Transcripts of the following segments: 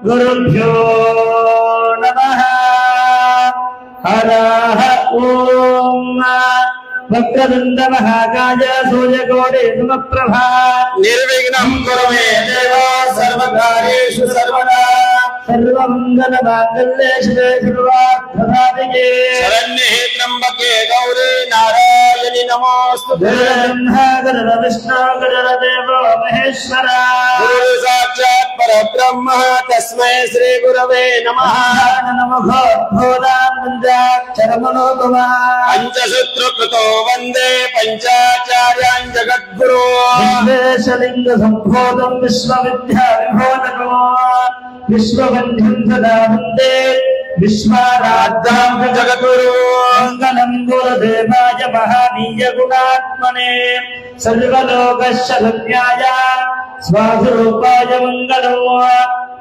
गुरुभ्यो नमः। हरः ओम वक्रतुंड महाकाय सूर्यकोटि समप्रभा निर्विघ्नं कुरु मे देव सर्वकार्येषु सर्वदा सर्वमंगलमांगल्ये शिवे सर्वार्थसाधिके शरण्ये त्र्यंबके गौरी नारायणि नमोस्तुते। ब्रह्मा गुरुर् विष्णु गुरुर्देवो महेश्वरा गुरु साक्षात् परब्रह्म तस्मै श्री गुरवे नमः। नमो भूतान् पञ्चाक्षरमनोपमा पंचसूत्रकृतो वन्दे पंचाचार्यान् जगद्गुरो विश्वेशलिंग संभोधं विश्वविद्याविभोधको विश्वबन्धुं सदा वन्दे विश्वाराध्यां जगद्गुरो। मङ्गलं गुरुदेवाय महानीय गुणात्मने सर्वलोकशरण्याय स्वाधुरूपाय मङ्गलं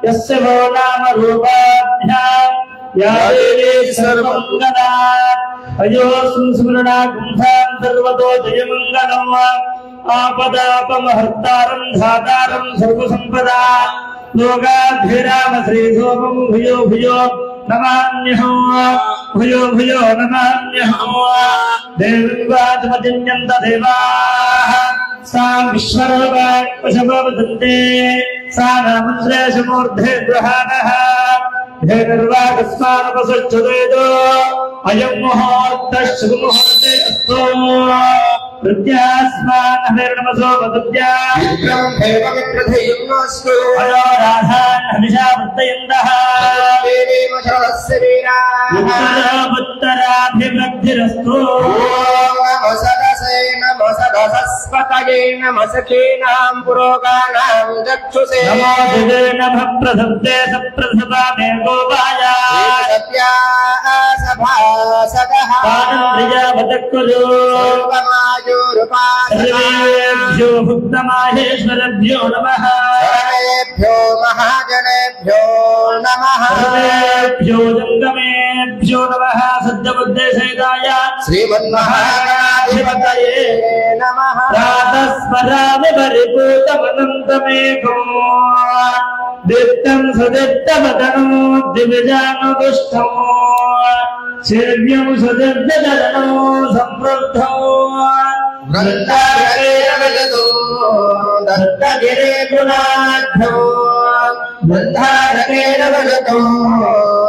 यस्य वो नाम रूपाभ्यां या देवी सर्वमङ्गला अयो सुस्मरणा कुंभां सर्वतो जयमङ्गलम् आपदापमहर्तारं धातारं सर्वसम्पदा लोकाभिराम श्रीसोमं भूयो भूयो नमाम्यहं भूयो भूयो नमाम्यहं देवात्मजिन्यन्त देवाः सा विश्वरूपाक्षमवदन्ते सा नामश्रेषमूर्धे गृहाणः हे निर्वाकस्मानुपसृच्छुदेदो अयं मुहूर्तः शुभमुहूर्ते अस्तु प्रत्यास्मान् हरिर्नमसो वदद्या विक्रमधेयन्नस्तु अयो राधान् हविषा वर्तयन्तः देवीमशरस्य वीराः उत्तराभिवृद्धिरस्तु नमो सदसे नमो सदसस्पतये नमो सखीनां पुरोगानां चक्षुषे नमो दिवे नमः प्रसब्दे सप्रसभामे गोपाय सत्या सभा सदः पानप्रियावतक्कुरु सर्वेभ्यो भुक्तमाहेश्वरभ्यो नमः सर्वेभ्यो महाजनेभ्यो नमः सर्वेभ्यो जङ्गमेभ्यो नमः सद्यबुद्धेशैताय श्रीमन्महागणाधिपतये नमः प्रातः स्मरामि परिपूतमनन्तमेकम् दीप्तं सुदीप्तवदनं दिव्यजानुदुष्टम् सेव्यं सुदीर्घचरणं संवृद्धौ वृन्दारकेरविजतो दत्तगिरे गुणाढ्यो वृन्दारकेरविजतो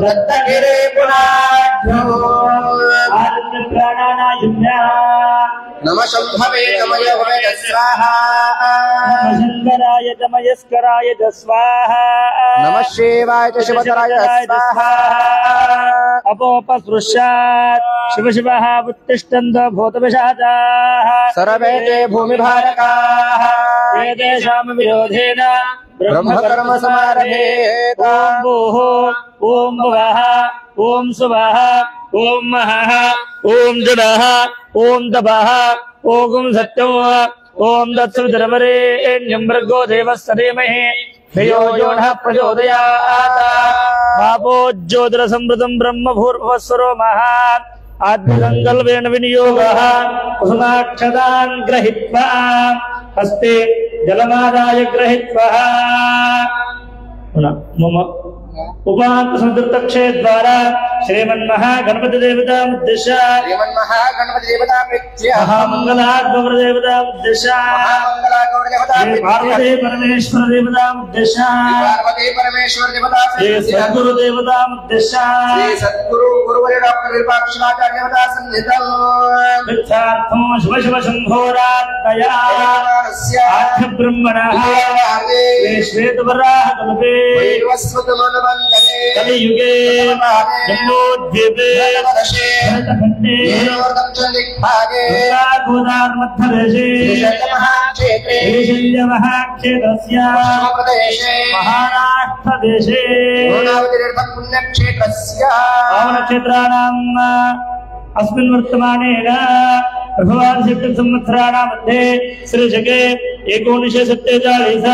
दत्तगिरे गुणाढ्यो आदित्य प्राणानायुम्या नमः शम्भवे नमः यवय स्वाहा शङ्कराय तमयस्कराय च स्वाहा नमः शिवाय च शिवतराय स्वाहा अपोपसृष्यात् शिव शिवः उत्तिष्ठन्त भूतविषादाः सर्वे ते भूमिभारकाः ये तेषां विरोधेन ब्रह्मकर्म समारभे ॐ भूः ॐ भुवः ॐ सुवः ॐ महः ॐ जडः ॐ तपः ॐ सत्यं ॐ तत्सवितुर्वरेण्यं भर्गो देवस्य धीमहि धियो यो नः प्रचोदयात् पापोज्योतिरसंवृतं ब्रह्म भूर्भुवस्वरो महात् आत्मसङ्कल्पेन विनियोगः कुसुमाक्षतान् गृहीत्वा हस्ते जलमादाय गृहीत्वा मम उपान्तसंतृप्तक्षे द्वारा श्रीमन्महागणपति देवतामुद्दिश्य महामङ्गलागौरदेवतामुद्दिश्य पार्वती परमेश्वर देवतामुद्दिश्य श्री सद्गुरु देवतामुद्दिश्य सद्गुरु गुरुवर्य डॉक्टर विरूपाक्षाचार्य देवता सन्निधं वृक्षार्थं शिव शिव शम्भोरात्मया आद्य ब्रह्मणः श्वेतवराह कल्पे कलियुगे जम्बोद्वीपे भरतखण्डे गोदावरीमध्यदेशे ईशान्यमहाक्षेत्रस्य महाराष्ट्रदेशे पावनक्षेत्राणाम् अस्मिन् वर्तमानेन प्रभवादिसंवत्सराणां मध्ये श्रीशके 1947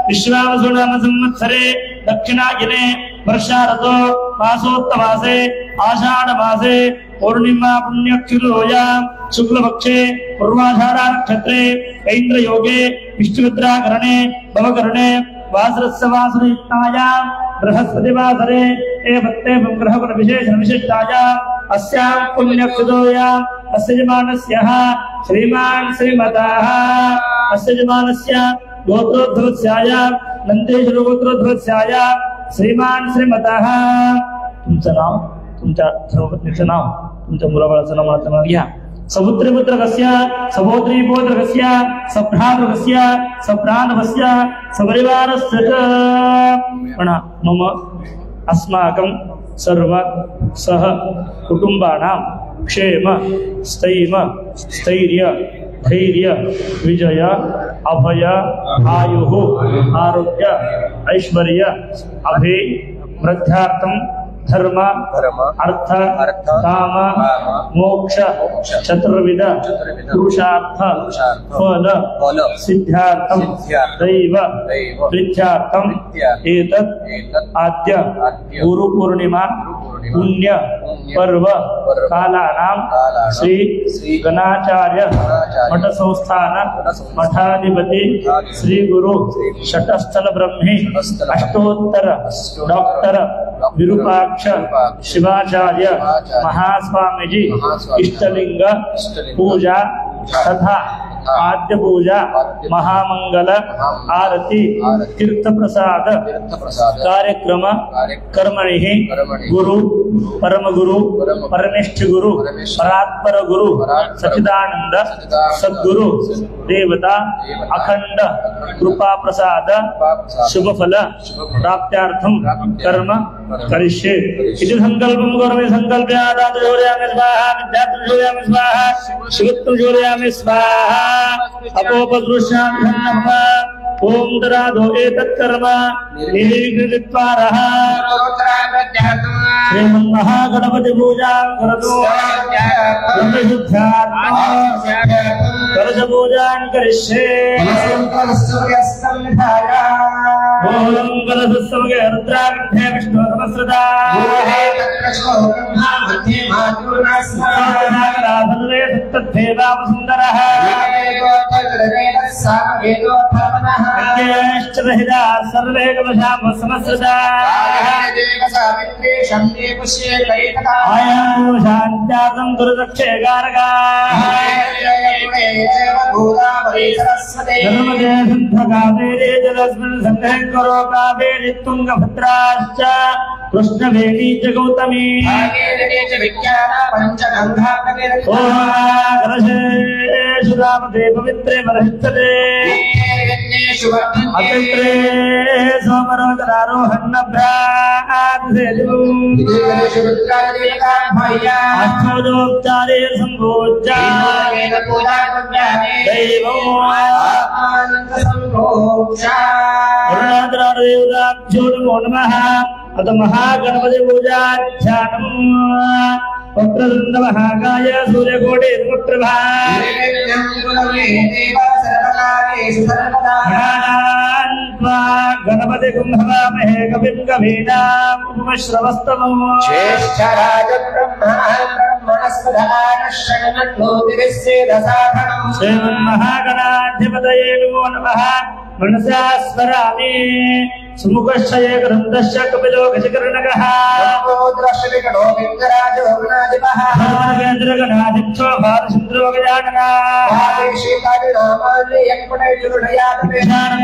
विश्वावसुनाम संवत्सरे दक्षिणायने वर्षारतो मासोत्तमासे आषाढ़मासे पूर्णिमा पुण्यक्षिरोयां शुक्लपक्षे पूर्वाषाढ़ा नक्षत्रे ऐन्द्रयोगे विष्णुमित्राकरणे भवकरणे वासरस्य वासरयुक्तायां बृहस्पतिवासरे एवं ग्रहगुण विशेषण विशिष्टायां अस्यां पुण्यक्षुतोयां अस्य यजमानस्यः श्रीमान् श्रीमताः अस्य यजमानस्य गोत्रोद्भवस्यायां नन्देश्वर गोत्रोद्भवस्यायां श्रीमान् श्रीमताः तुमचं नाव तुमच्या सर्वपत्नीचं नाव तुमच्या मुलाबाळाचं नाव मला घ्या समुद्रपुत्रकस्य सहोदरीपुत्रकस्य सभ्रातृकस्य सप्राणवस्य सपरिवारस्य च मम अस्माकं सर्व सह कुटुंबानां क्षेम स्थैम स्थैर्य धैर्य विजय अभय आयुः आरोग्य ऐश्वर्य अभे वृद्धार्थं धर्म अर्थ काम मोक्ष चतुर्विध पुरुषार्थ फल सिद्ध्यार्थं दैव प्रीत्यार्थं एतत् आद्य गुरु पूर्णिमा पुण्य पर्व कालानां श्री गणाचार्य मठ संस्थान मठाधिपति श्री गुरु शतस्थल ब्रह्मे अष्टोत्तर डॉक्टर विरूपाक्ष शिवाचार्य महास्वामीजी इष्टलिंग पूजा तथा आद्य पूजा महामंगल आरती तीर्थ प्रसाद कार्यक्रम कर्मणि गुरु परम गुरु परनिष्ठ गुरु परात्पर गुरु सच्चिदानंद सद्गुरु देवता अखंड कृपा प्रसाद शुभ फल प्राप्त्यार्थं कर्म करिष्ये इति संकल्पं करोमि संकल्प्यादातु जोरयामि स्वाहा विद्यार्थं जोरयामि स्वाहा शिवत्वं जोरयामि स्वाहा अपोपदृश्यामि नमः ओम दराधो एतत् कर्म निर्विघ्नत्वारः श्रीमन्महागणपति पूजां करोतु कलश पूजां करिष्ये ओम कलशस्समगे रुद्राभिषेके विष्णु सहस्रदा सर्वे सत्तद्धेवाम सुन्दरः सर्वे कलशां समस्रदा आयां शान्त्यातं दुर्दक्षेकारका नर्मदे सिन्धकावेरी जलस्मिन् सङ्गहं करो कावेरी तुङ्गभद्राश्च कृष्णवेणी च गौतमी कलशेषु रामदे पवित्रे वरहिष्ठते अतित्रे सोमरोदरारोहन्नभ्रादिसेदिवम् सम्भोज्य दैवो नमः अथ महागणपति पूजा ध्यानम् वक्रतुण्ड महाकाय सूर्यकोटि निर्विघ्नप्रभा गणपति कुम्भवामहे कविं कवीनाम् उपमश्रवस्तमम् ज्येष्ठराजं ब्रह्मणस्पदानश्रवणज्योतिर्वेदसाधनम् श्रीमन्महागणाधिपतये नमो नमः मनसा स्मरामि सुमुखश्च एकदन्तश्च कपिलो गजकर्णकः नमोद्रश्विकणो विघ्नराजो गणाधिपः धर्मकेन्द्रगणाधिक्षो भारचन्द्रो गजाननः आदेशिकादिनामानि यक्पणैर्जुरुढयादपि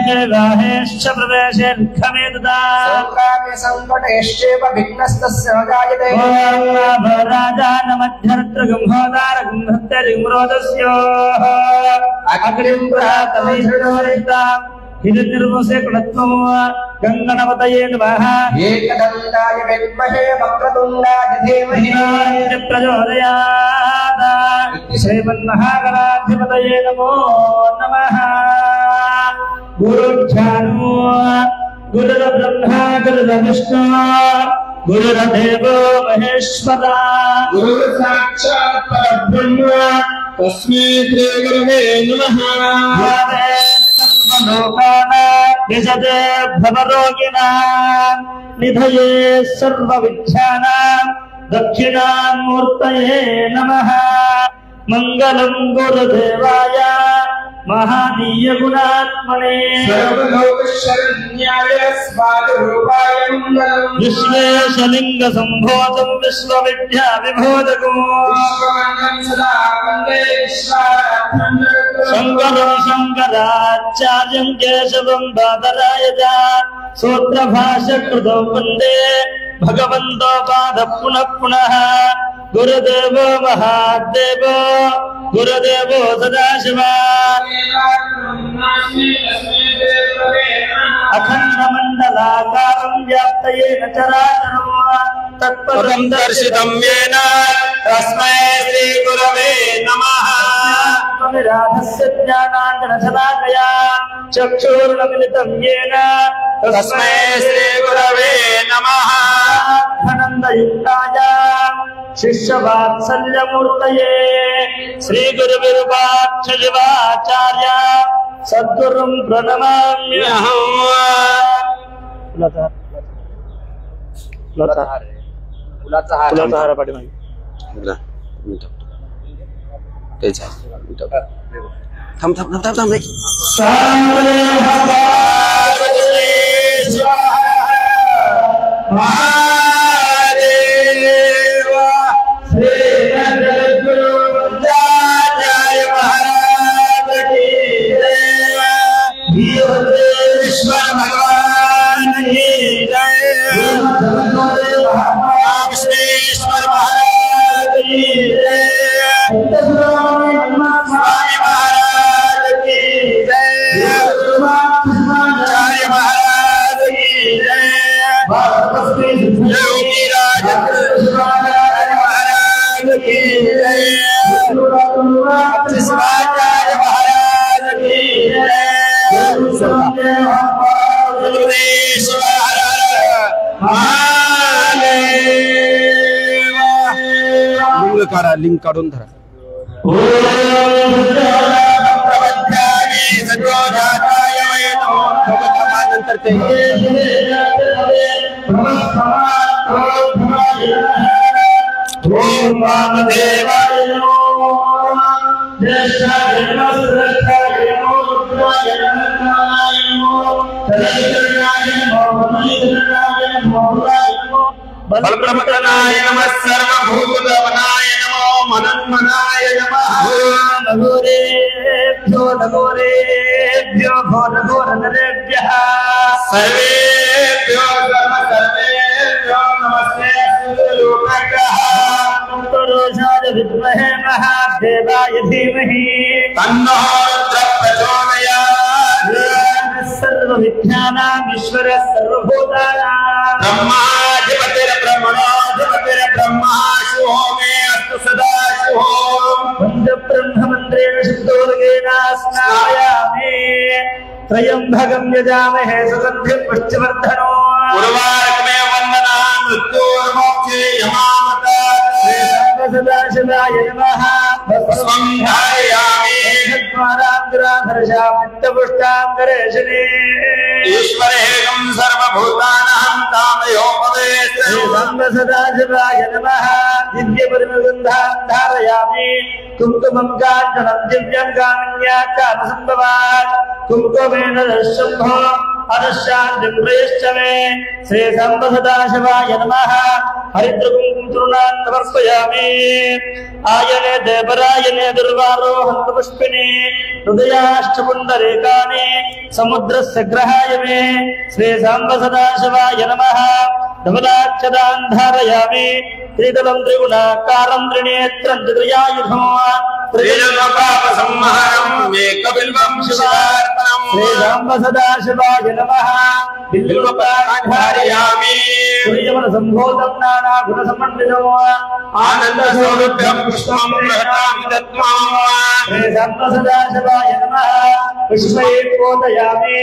विवाहेश्च प्रवेशे दुःखमे तदा संक्राम्य संकटेश्चैव विघ्नस्तस्य न जायते राजानमध्यत्र गम्भोदारगम्भत्यजिम्रोदस्योः अग्निं प्रातमैषणोरिताम् हिरण्यर्वसे कुलत्वम् गङ्गणपतये नमः एकदन्ताय विद्महे वक्रतुण्डाय धीमहि प्रचोदयात् श्रीमन्महागणाधिपतये नमो नमः गुरुध्यानो गुरुर्ब्रह्मा गुरुर्विष्णु गुरुर्देवो महेश्वरः गुरुर्साक्षात् परब्रह्म तस्मै श्री गुरवे नमः विशदे भवरोगिणां निधये सर्वविद्यानां दक्षिणामूर्तये नमः मंगलं गुरुदेवाय महानीय गुणात्मने सर्वलोकशरण्याय स्वादरूपाय मंगलम् विश्वेशलिंग संभोधं विश्वविद्या विभोदको शंकरं शंकराचार्यं केशवं बादरायजा सूत्रभाष्यकृतो वन्दे भगवन्तो पाद पुनः पुनः गुरुदेवो महादेवो गुरुदेवो सदाशिवा अखण्डमण्डलाकारं व्याप्तयेन चराचरं तत्परं दर्शितं येन तस्मै श्रीगुरवे नमः विराधस्य ज्ञानाञ्जनशलाकया चक्षुर्नमिलितं येन तस्मै श्रीगुरवे नमः आनन्दयुक्ताय शिष्यवात्सल्यमूर्तये श्रीगुरुविरूपाक्षशिवाचार्य सद्गुरुं लिंक काढून धरा नंतर ते बलप्रमतनाय नमः सर्वभूतवनाय नमो मनन्मनाय नमः नगोरेभ्यो नगोरेभ्यो घोरघोरनरेभ्यः सर्वेभ्यो सर्वेभ्यो नमस्ते लोकः पुरुषाय विद्महे महादेवाय धीमहि तन्नो प्रचोदयात् सर्वविद्यानां ईश्वरः सर्वभूतानां ब्रह्मा शुभो मे अस्तु सदा शुभो पंचब्रह्ममन्त्रेण शुद्धोदकेन स्नायामि त्रयम्बकं यजामहे सुगन्धिं पुष्टिवर्धनो उर्वारुकमे वन्दना मृत्योर्मोक्षे यमामता सदाशिवाय नमः स्वं धारयामि द्वारान्तराधर्षामित्तपुष्टाङ्गरेशने ईश्वरेकं सर्वभूतानां तामयोपवेशे सदाशिवाय नमः दिव्यपरिमगन्धां धारयामि कुङ्कुमं काञ्चनं दिव्यं कामन्या कामसम्भवात् कुङ्कुमेन शम्भो अदशान्तिं प्रयश्च मे श्रीसम्बसदाशिवाय नमः हरिद्रकुङ्कुमं चूर्णान् समर्पयामि आयने देवरायने दुर्वारोहन्तपुष्पिनि हृदयाष्टपुण्डरीकानि समुद्रस्य ग्रहाय मे श्रीसम्बसदाशिवाय नमः धवलाक्षदान् धारयामि त्रिदलं त्रिगुणाकारं त्रिनेत्रं त्रियायुधं त्रिजन्मपापसंहारम् एकबिल्वं शिवार्पणम् श्रीसम्बसदाशिवाय नमः बिल्वपाठारयामि सूर्यमनसम्भूतं नानागुणसमन्वितम् आनन्दसौरभ्यं पुष्पं बृहतां दत्त्वा श्रीसम्बसदाशिवाय नमः पुष्पैः पूजयामि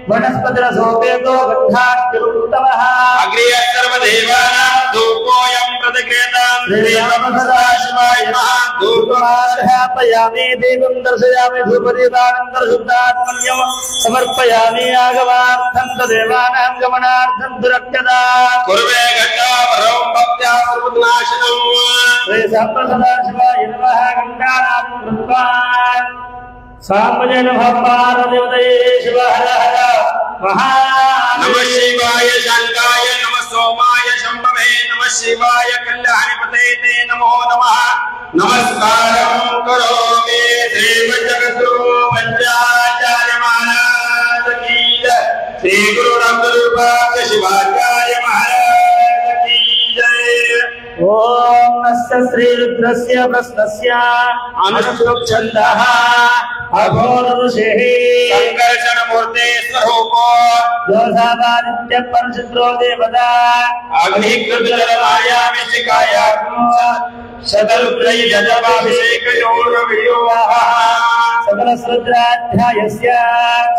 वनस्पतिरसोपेतो गन्धात्युत्तमः अग्र्य सर्वदेवानां धूपोऽयं प्रतिक्रियतां श्रीसम्बसदाशिवाय नमः धूपमार्हापयामि दीपं दर्शयामि धूपदीपानन्तरशुद्धात्मन्यं समर्पयामि आगमार्थं तदेवानां गमनार्थं दुरक्षदा कुर्वे घटावरं भक्त्या सर्वनाशनम् श्रीसम्बसदाशिवाय नमः गङ्गानां कृत्वा సాంబజన భపారదేవతయే శివ హర హర మహా నమః శివాయ శాంతాయ నమః సోమాయ శంభవే నమః శివాయ కళ్యాణపతే తే నమో నమః నమస్కారం కరోమి శ్రీ జగద్గురు పంచాచార్య మహారాజ్ కీ జై శ్రీ గురు రామకృపాయ శివాచార్య మహారాజ్ కీ జై ఓం నస్య శ్రీ రుద్రస్య ప్రశ్నస్య అనుష్ఠుప్ఛందః అఘోరఋషిః సంకర్షణ మూర్తే స్వరూపో యోధావాదిత్య పరశుద్రో దేవతా అగ్నికృతరమాయా విశిఖాయా శతరుద్రై జపాభిషేకయోర్వియోః సకల శ్రుద్రాధ్యాయస్య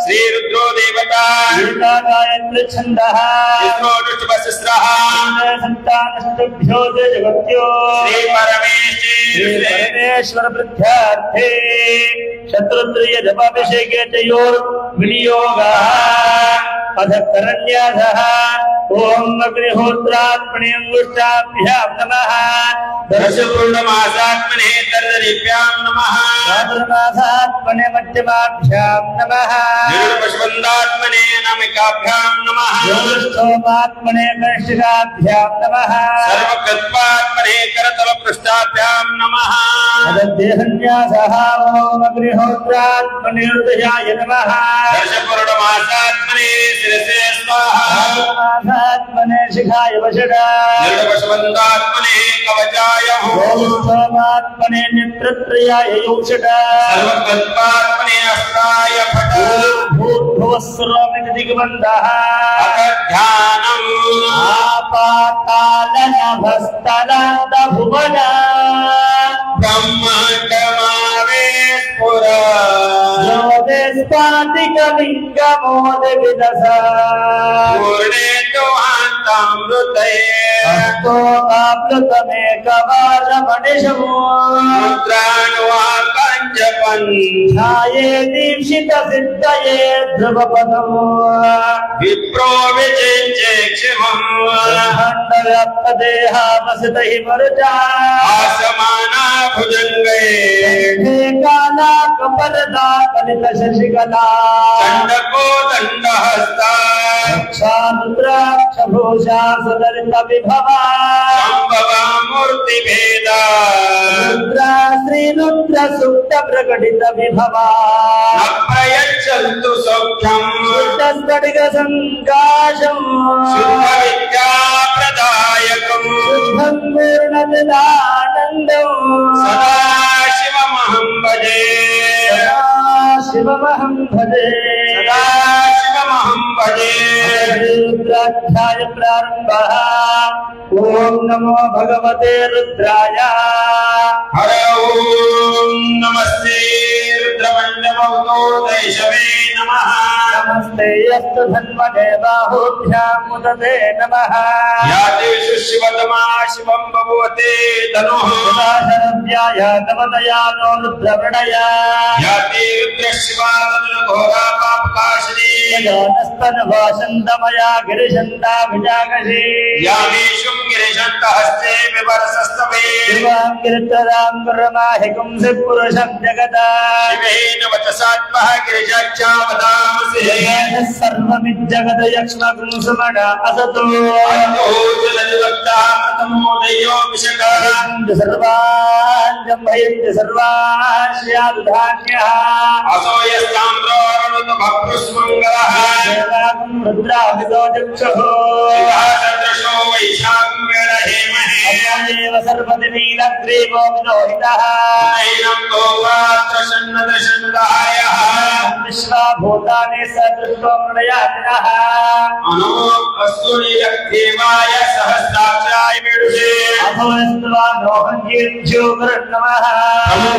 శ్రీ రుద్రో దేవతా గీతా గాయత్రి ఛందః విష్ణోనుష్ఠుభస్రః సంతానస్తుభ్యో జగత్యో శ్రీ పరమేశ్వర వృద్ధ్యార్థే శత్రుద్రయ జపాభిషేకే తయోర్ వినియోగః అధకరణ్యాధః ఓం అగ్నిహోత్రాత్మనే అంగుష్టాభ్యాం నమః దర్శపూర్ణమాసాత్మనే తర్దరిభ్యాం నమః చాతుర్మాసాత్మనే మధ్యమాభ్యాం నమః నిరుపశుబంధాత్మనే నమికాభ్యాం నమః యోగస్థోమాత్మనే కనిష్ఠికాభ్యాం నమః సర్వకల్పాత్మనే కరతల పృష్ఠాభ్యాం నమః అదదేహన్యాసః ఓం అగ్నిహోత్రాత్మనే హృదయాయ నమః దర్శపూర్ణమాసాత్మనే శిరసే స్వాహా ఆత్మనే శిఖాయ వశడా నిరుపశుబంధాత్మనే కవచాయ యోగస్థోమాత్మనే నేత్రత్రయాయ యోషడా సర్వకల్పాత్మనే అస్త్రాయ ఫట భూర్భువస్సురోమితి దిగ్బంధః ధ్యానం ఆపాతాళనభస్థలాంత భువన బ్రహ్మాండమావే స్ఫురా జ్యోతిస్ఫాటికలింగమోద విదస పూర్ణేందుహాంతామృతయే అస్తోకాప్లుతమేకవారమణిషము రుద్రాణువాకాంచపన్ ఛాయే దీక్షిత సిద్ధయే ధ్రువపదము విప్రో విచించే క్షిమం ఖండవ్యాప్తదేహావసిత హిమరుజా ఆసమానా భుజంగే కాలా కపరదా కలిత శశికళా దండకో దండహస్తా క్షారుద్రాక్షభూషా సుదరిత విభవా సంభవా మూర్తి భేద రుద్రా శ్రీరుద్ర సుప్త ప్రకటిత విభవా ప్రయచ్చంతు సౌఖ్యం స్ఫటిక సంకాశం శుద్ధ విద్యా ప్రదాయకం శుద్ధం పూర్ణమిదానందం సదాశివమహం భజే శివమహం భజే సదాశివమహం భజే రుద్రాధ్యాయ ప్రారంభ ఓం నమో భగవతే రుద్రాయ హర ఓం నమస్తే రుద్రమండమౌతోదైషవే నమః నమస్తే యస్తు ధన్వనే బాహుభ్యాం ముదతే నమః యాదేషు శివతమా శివం భగవతే తనుః శరవ్యాయ నవదయానో రుద్రవృణయ యాతే రుద్రశివానఘోరా పాపకాశినీ స్తనభాషంతమయా గిరిశంతా విజాగశీ యామేషు గిరిశంతహస్తే వివరసస్తమే శివాం గిరితరాం గురమాహికుం సిపురుషం జగదా శివేన వచసాత్మః గిరిజాక్షావదామసి సర్వమిజ్జగద యక్ష్మగుం సుమణ అసతో అతోజలనివక్తామృతమోదయో విశకః సర్వాంజంభయంతి సర్వాశ్యాధాన్యః అసోయస్తాంద్రోరుణుతమప్రుస్మంగళః దేవాగం రుద్రాభితో చక్షుః శివాసదృశో వైశాఖంగళ హేమహే అవ్యయేవ సర్వతి నీలగ్రీవో విలోహితః నైనం తోవాత్రషన్నదశన్నదాయః విశ్వాభూతాని సదృష్టో మృడయాతినః అనో అస్తుని దేవాయ సహస్రాక్షాయ విడుషే అభోస్త్వా నోహంజీర్జ్యో నమః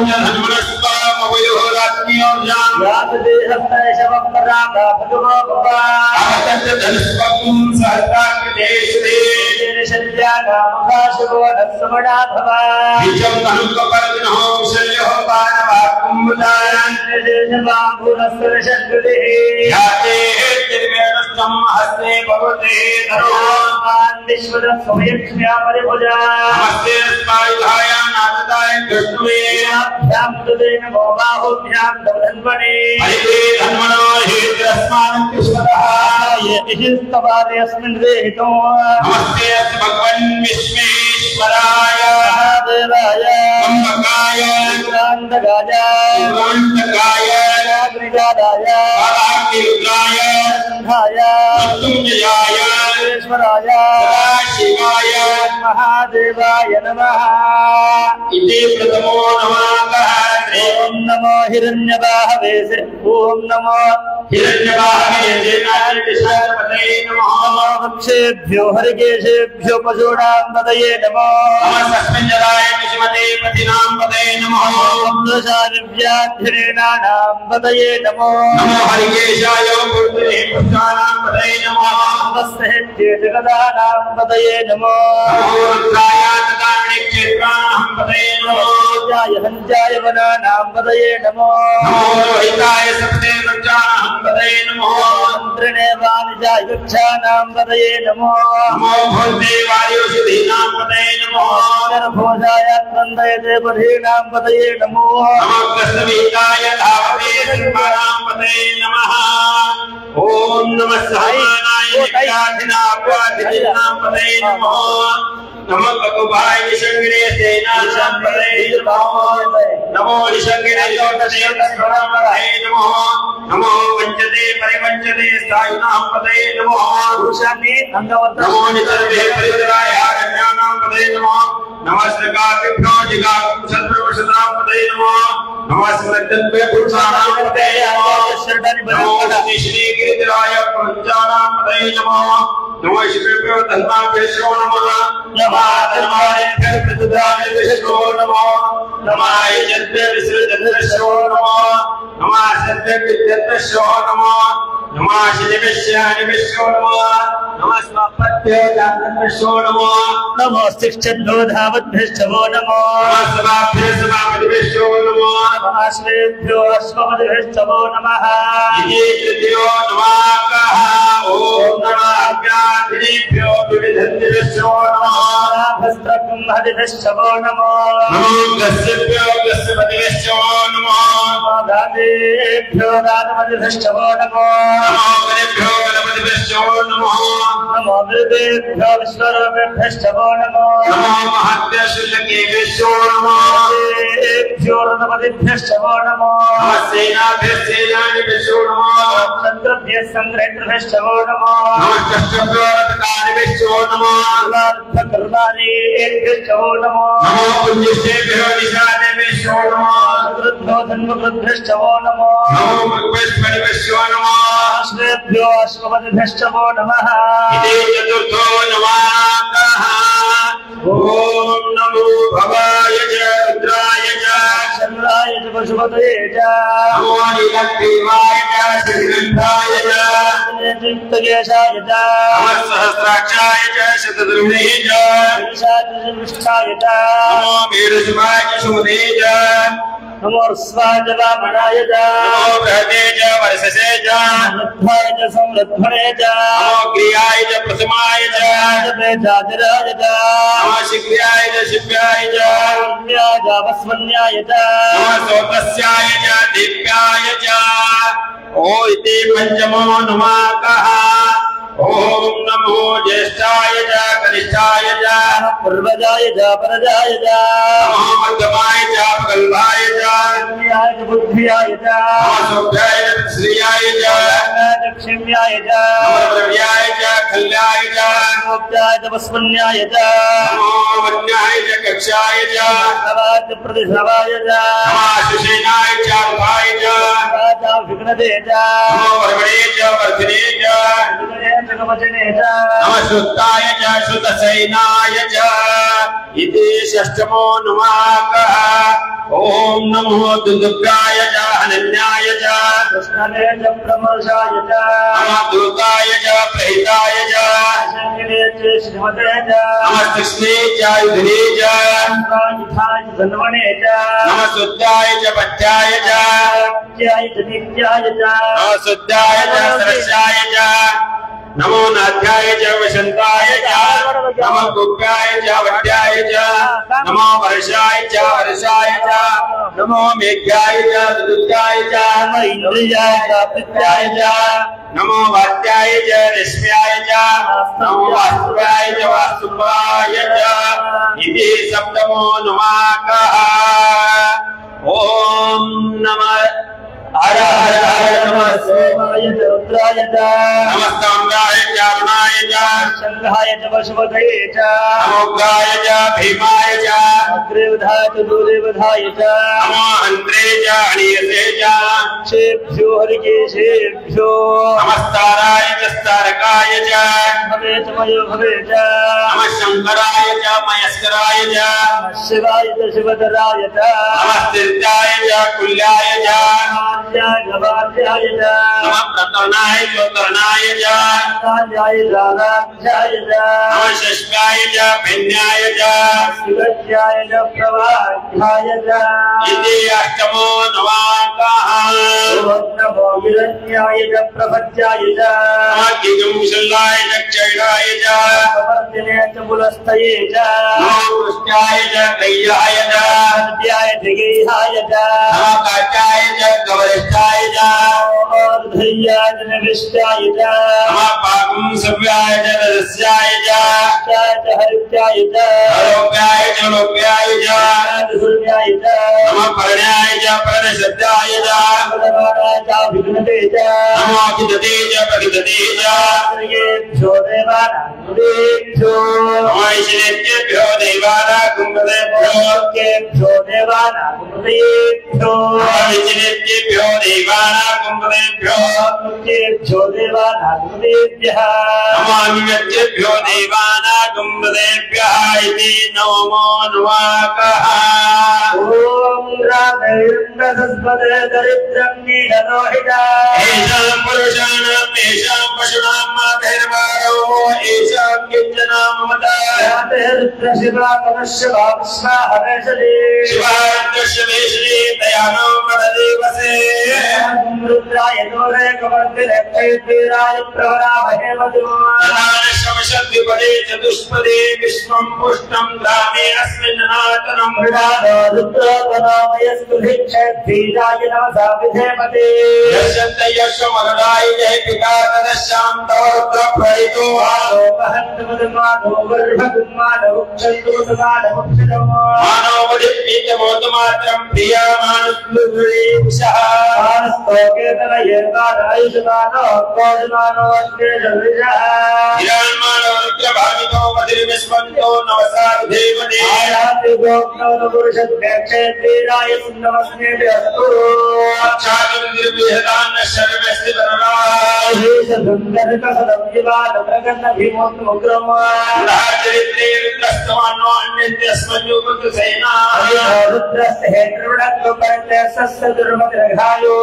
ధనుమనస్వామవయోరాత్మ్యోజాం యాతదేహస్తైషవం పరాగా భగవో భవా ధనుష్పం సహస్రాకృతేశ్వరే శల్యాగాముఖాశుభో నస్సుమడా భవా నిజం ధనుకపరదినో శల్యో బాణవాకుంభుతాయాన్ శేషబాంబునస్సురశంకృతిః యాతే తిరుమేణ वृक्षं हस्ते भवते नमस्ते स्वायुधाय नारदाय कृष्णे हरिते धन्वनो हेत्रस्मान् कृष्णः नमस्ते भगवन् विश्वेश्वराय देवाय अम्बकाय क्रान्तकाय कालाग्निरुद्राय मृत्युंजयाय ईश्वराय शिवाय महादेवाय नमः। इति प्रथमो नमः। ओम नमो हिरण्यबाहवे ओम नमो हिरण्यबाहवे देवाय नमः। वक्षेभ्यो हरिकेशेभ्यो पशूनां पतये नमो। नमस्कञ्जराय विष्मते पतिनां पतये नमः। व्याधिरेणानां पतये नमो। नमो हरिकेशाय मूर्तये पुष्टानां पतये नमः। नमस्ते जगदानां पतये नमो। नमो रुद्राय तदारणिक्षेत्राणां पतये नमः। जय हंजाय वनानां पतये नमो। नमो रोहिताय सप्ते वृक्षाणां पतये नमः। मन्त्रिणे वाणिजाय वृक्षाणां पतये नमो। नमो भूते वायुषधीनां पतये नमः। सर्वभूताय त्रन्दयते बधीनां पतये नमो। नमो कृष्णवीताय धावते सर्वाणां पतये नमः। ओम नमः सहमानाय नित्याधिनां पतये नमः। नमो भगवाय निशंगिरे सेनानां पतये नमः। नमो निशंगिरे लोकदेवतानां पतये नमः। नमो वञ्चते परिवञ्चते स्थायुनां पतये नमः। नमो निसर्वे परितराय आरण्यानां पतये नमः। नमस्कृताभ्यो जिगाभ्यो सर्ववशतां पतये नमः। नमस्कृतभ्यो पुरुषाणां पतये नमः। नमो श्रीगिरिधराय पंचानां पतये नमः। नमो श्रीभ्यो धन्माभ्यो नमः। नमः धर्माय प्रतिदानेभ्यो नमः। नमः यज्ञ विसर्जनेभ्यो नमः। नमः सत्यविद्येभ्यो नमः। नमः श्रीविश्यानिभ्यो नमः। नमः स्वापत्येभ्यो नमः। नमो शिक्षद्भ्यो धावद्भ्यो नमो। नमः सभाभ्यो सभापतिभ्यो नमः। नमः अश्वेभ्यो अश्वपतिभ्यो नमः। इति तृतीयो नमः। ओम नमः अज्ञातिभ्यो विविधन्तिभ्यो नमः। भस्त्रकं हरिभ्यो नमो। नमो गस्यभ्यो गस्यपतिभ्यो नमः। दादेभ्यो दानपतिभ्यो नमो। नमो गणेभ्यो गणपतिभ्यो नमः। नमो विदेभ्यो विश्वरूपेभ्यो नमो। नमो महद्भ्यो शुल्लकेभ्यो नमः। देभ्यो रथपतिभ्यो नमो। नमः सेनाभ्यो सेनानिभ्यो नमः। शत्रुभ्यः सङ्ग्रहितृभ्यो नमो। नमः कष्टभ्यो रथकारिभ्यो नमः। कृतानीभ्यो नमो। नमो पुण्यश्चेभ्यो निषादेभ्यो नमः। कृद्भ्यो धन्वकृद्भ्यो नमो। नमो भगवत्पतिभ्यो नमः। अश्वेभ्यो अश्वपतिभ्यो नमः। इति चतुर्थो नमः। ओम नमो भवाय च रुद्राय च शर्वाय च पशुपतये च नमो नीलग्रीवाय च श्रीगन्धाय च चित्तकेशाय च नमः सहस्राक्षाय च शतद्रुम्णे च विष्ठाय च नमो वीरशिवाय च सुमते च नमो स्वाय च वामनाय च नमो बृहते च वर्षसे च वृद्धाय च संवृद्धने च नमो क्रियाय च प्रथमाय च पेचातिराय च नमः शीघ्राय च शिव्याय च वन्याय च वस्वन्याय च नमः सोतस्याय च दिव्याय च ओ इति पंचमो नमः। ओम नमो ज्येष्ठाय च कनिष्ठाय च पूर्वजाय च परजाय च नमो मध्यमाय च प्रगल्भाय च बुद्धियाय च बुद्धियाय च नमः सौभ्याय च श्रियाय च क्षम्याय च नमः द्रव्याय च खल्याय च मोक्षाय च वस्वन्याय च नमो वन्याय च कक्षाय च नवाय च प्रतिश्रवाय च नमः सुषेणाय च अल्पाय च विघ्नते च नमो वर्वणे च वर्धिने च वचने च नमः श्रुताय च श्रुतसेनाय च इति षष्ठमो नमः। ओम नमो दुर्गाय च अनन्याय च कृष्णने च प्रमर्शाय च नमः दूताय च प्रहिताय च शङ्किने च श्रीमते च नमः कृष्णे च युधने च युधाय च धन्वने च नमः शुद्धाय च पथ्याय च नित्याय च नित्याय च नमः शुद्धाय च सरस्याय च नमो नाध्याय च वसंताय च नमो गुप्याय च वड्याय च नमो वर्षाय च वर्षाय च नमो मेघ्याय च दुत्याय च इंद्रियाय च प्रत्याय च नमो वात्याय च रश्म्याय च नमो वास्तुवाय च वास्तुवाय च इति सप्तमो नमाकः। ओम नमः हर हर हर नमः सोमाय च रुद्राय च नमस्ताम्राय च अरुणाय च शंखाय च वशवदये च नमोग्राय च भीमाय च अग्रेवधाय च दूरेवधाय च नमो हन्त्रे च अणीयसे च क्षेभ्यो हरिकेशेभ्यो नमस्ताराय च स्तारकाय च भवे च मयो भवे च नमः शंकराय च मयस्कराय च शिवाय च शिवधराय च नमस्तीर्थाय च कुल्याय च नवाध्याय च नमः प्रतरणाय च तरणाय च काल्याय लालाध्याय च नमः शष्काय च भिन्याय च शिवध्याय च प्रवाध्याय च इति अष्टमो नमाकः। नमो हिरण्याय च प्रभज्याय च नमः किगुंशलाय च क्षैराय च समर्दिने च पुलस्तये च नमो पुष्टाय च कय्याय च अध्याय च गेहाय च नमः काचाय च कवरिष्ठाय च अर्धय्याय च निविष्टाय च नमः पागुंसव्याय च रजस्याय च च हरित्याय च अलोक्याय च लोक्याय च सूर्याय च नमः पर्ण्याय च पर्णशब्दाय च प्रधानाय च विघ्नते च नमो अखिदते च प्रखिदते च सर्वेभ्यो देवानां नमः ईश्वरेभ्यो देवानां कुम्भदेभ्यो केभ्यो देवानां नमः ईश्वरेभ्यो देवानां कुम्भदेभ्यो केभ्यो देवानां नमः अमिवेभ्यो देवानां कुम्भदेभ्यः इति नमो नमाकः। ओम रामेन्द्रसस्पदे दरिद्रं नीललोहिता येषां पुरुषाणां येषां पशूनां मातर्वारो येषां किञ्चना ममता रुद्रशिवा तमशिवा विश्वा हरेशदे शिवान्दस्य वेश्री दयानो वरदेवसे रुद्राय दोरे कवर्तिरे क्षैत्राय प्रवरामहे मधु शमशद्विपदे चतुष्पदे विश्वं पुष्टं ग्रामे अस्मिन् नातनं मृडानो रुद्रोपनामयस्तु भिक्षैराय नमसा विधेमते यशन्त यशमरुणाय जय पिता तदश्यां तव रुद्रप्रहितो महन्तमदमानो वर्भगुन्मानो क्षन्तुमदमानो मानवदिप्रीतमोदमात्रं प्रियमानुस्मृतिविषः आयुषमानो कोजमानो अन्तेजविषः हिरण्यमानो रुद्रभावितो वधिर्विस्मन्तो नवसारुधेवने आयाति गोप्नो पुरुषद्भक्षेत्रीराय सुन्दमस्मेभ्यस्तु अक्षादिर्विहदान्न शर्वस्तिवरणाः सुन्दरकसदं जिवानप्रगन्नभिमोत्मुग्रम् चरित्रे रुद्रस्तमानो अन्यस्मन्युपकृसेना रुद्रस्य त्रिवृणत्वपरते सस्सदुर्मद्रघायो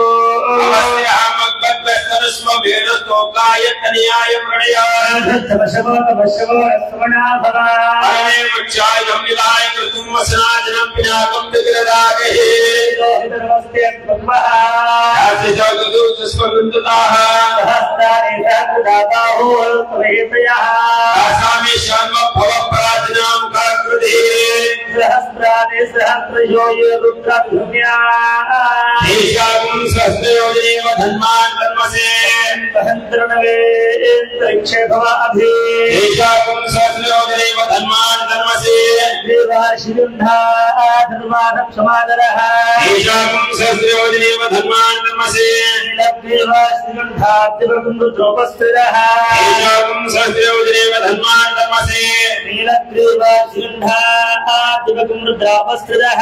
अवस्यामग्बद्धस्तनुस्म भेदस्तोकाय तनियाय प्रणया धृतवशवो रस्वणाभवा परमे वृक्षायुधं विलाय कृतुं वसनाजनं पिनाकं विग्रदागहे लोहितर्वस्ते ब्रह्मः यासिजगदुस्वगुन्तताः सहस्राणि सहस्रदाताहो त्वयेतयः आसामि सर्वभवप्रार्थनां काकृतिः सहस्राणि सहस्रयो ये रुद्रभूम्या ईशाकुं सहस्रयोजनेव धन्मान् धर्मसे सहस्रनवेन्द्रक्षे भवाभि ईशाकुं सहस्रयोजनेव धन्मान् धर्मसे देवाशिरुन्धा धर्माधं समादरः ईशाकुं सहस्रयोजनेव धन्मान् धर्मसे देवाशिरुन्धा दिवगुन्दुद्रोपस्थिरः ईशाकुं सहस्रयोजनेव धन्मान् धर्मसे नीलग्रीवाशिरुन्धा दिवगुन्दुद्रोपस्थिरः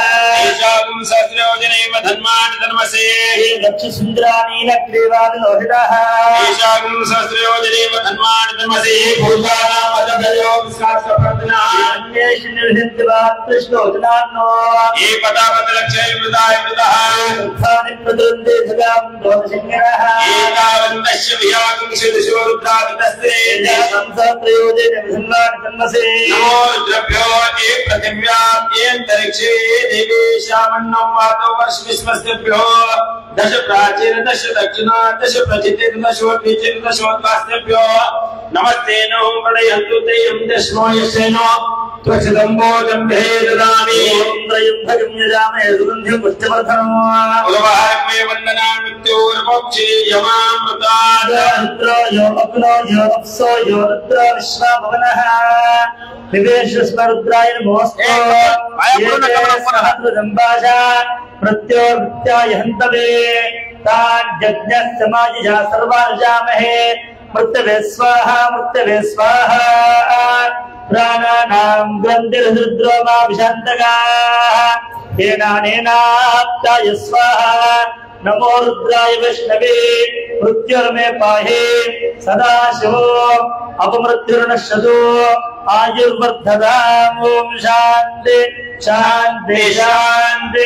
ईशाकुं सहस्रयोजनेव धन्मान् धर्मसे लक्ष्यसुन्दरा नीलग्रीवादिलोहितः ईशाकुं सहस्रयोजनेव धन्मान् धर्मसे भूतानां मदभयो विश्वासप्रतिना अन्येषु निर्हितवात्कृष्णोदनान्नो ये पदापदलक्षय मृदाय मृतः उत्थानि प्रदुन्दे सदां दोषसिंहः एतावन्तस्य विहाकुं शिरसो रुद्रावितस्ते संसत्रयोजन विधन्वान् कर्मसे नमो रुद्रभ्यो ये पृथिव्यां ये अन्तरिक्षे ये देवेशामन्नं वातो वर्षविश्वस्तेभ्यो दश प्राचीन दश दक्षिणा दश प्रचिते दशोत्पीचित दशोत्पास्तेभ्यो नमस्ते नो प्रणयन्तु ते दशमो यशेनो त्वक्षदम्बोजम्भे ददामि त्रयं भगं यजामहे सुगन्धिं पुष्टिवर्धनम् उलवाहमे वन्दना मृत्योर्मोक्षे यमामृतात् रुद्रो यो अग्नो यो अप्सो यो रुद्र विश्वा भवनः निवेशस्मरुद्राय नमोऽस्तु जम्बाजा प्रत्योवृत्याय हन्तवे तान् जज्ञः समाजिजा सर्वानुजामहे मृत्यवे स्वाहा प्राणानां ग्रन्थिर्हृद्रो मा विशान्तकाः येनानेनाप्ताय स्वाहा नमो रुद्राय विष्णवे मृत्युर्मे पाहि सदा शिवो अपमृत्युर्नश्यतु आयुर्वर्धताम् ओम शान्ति शान्ति शान्ति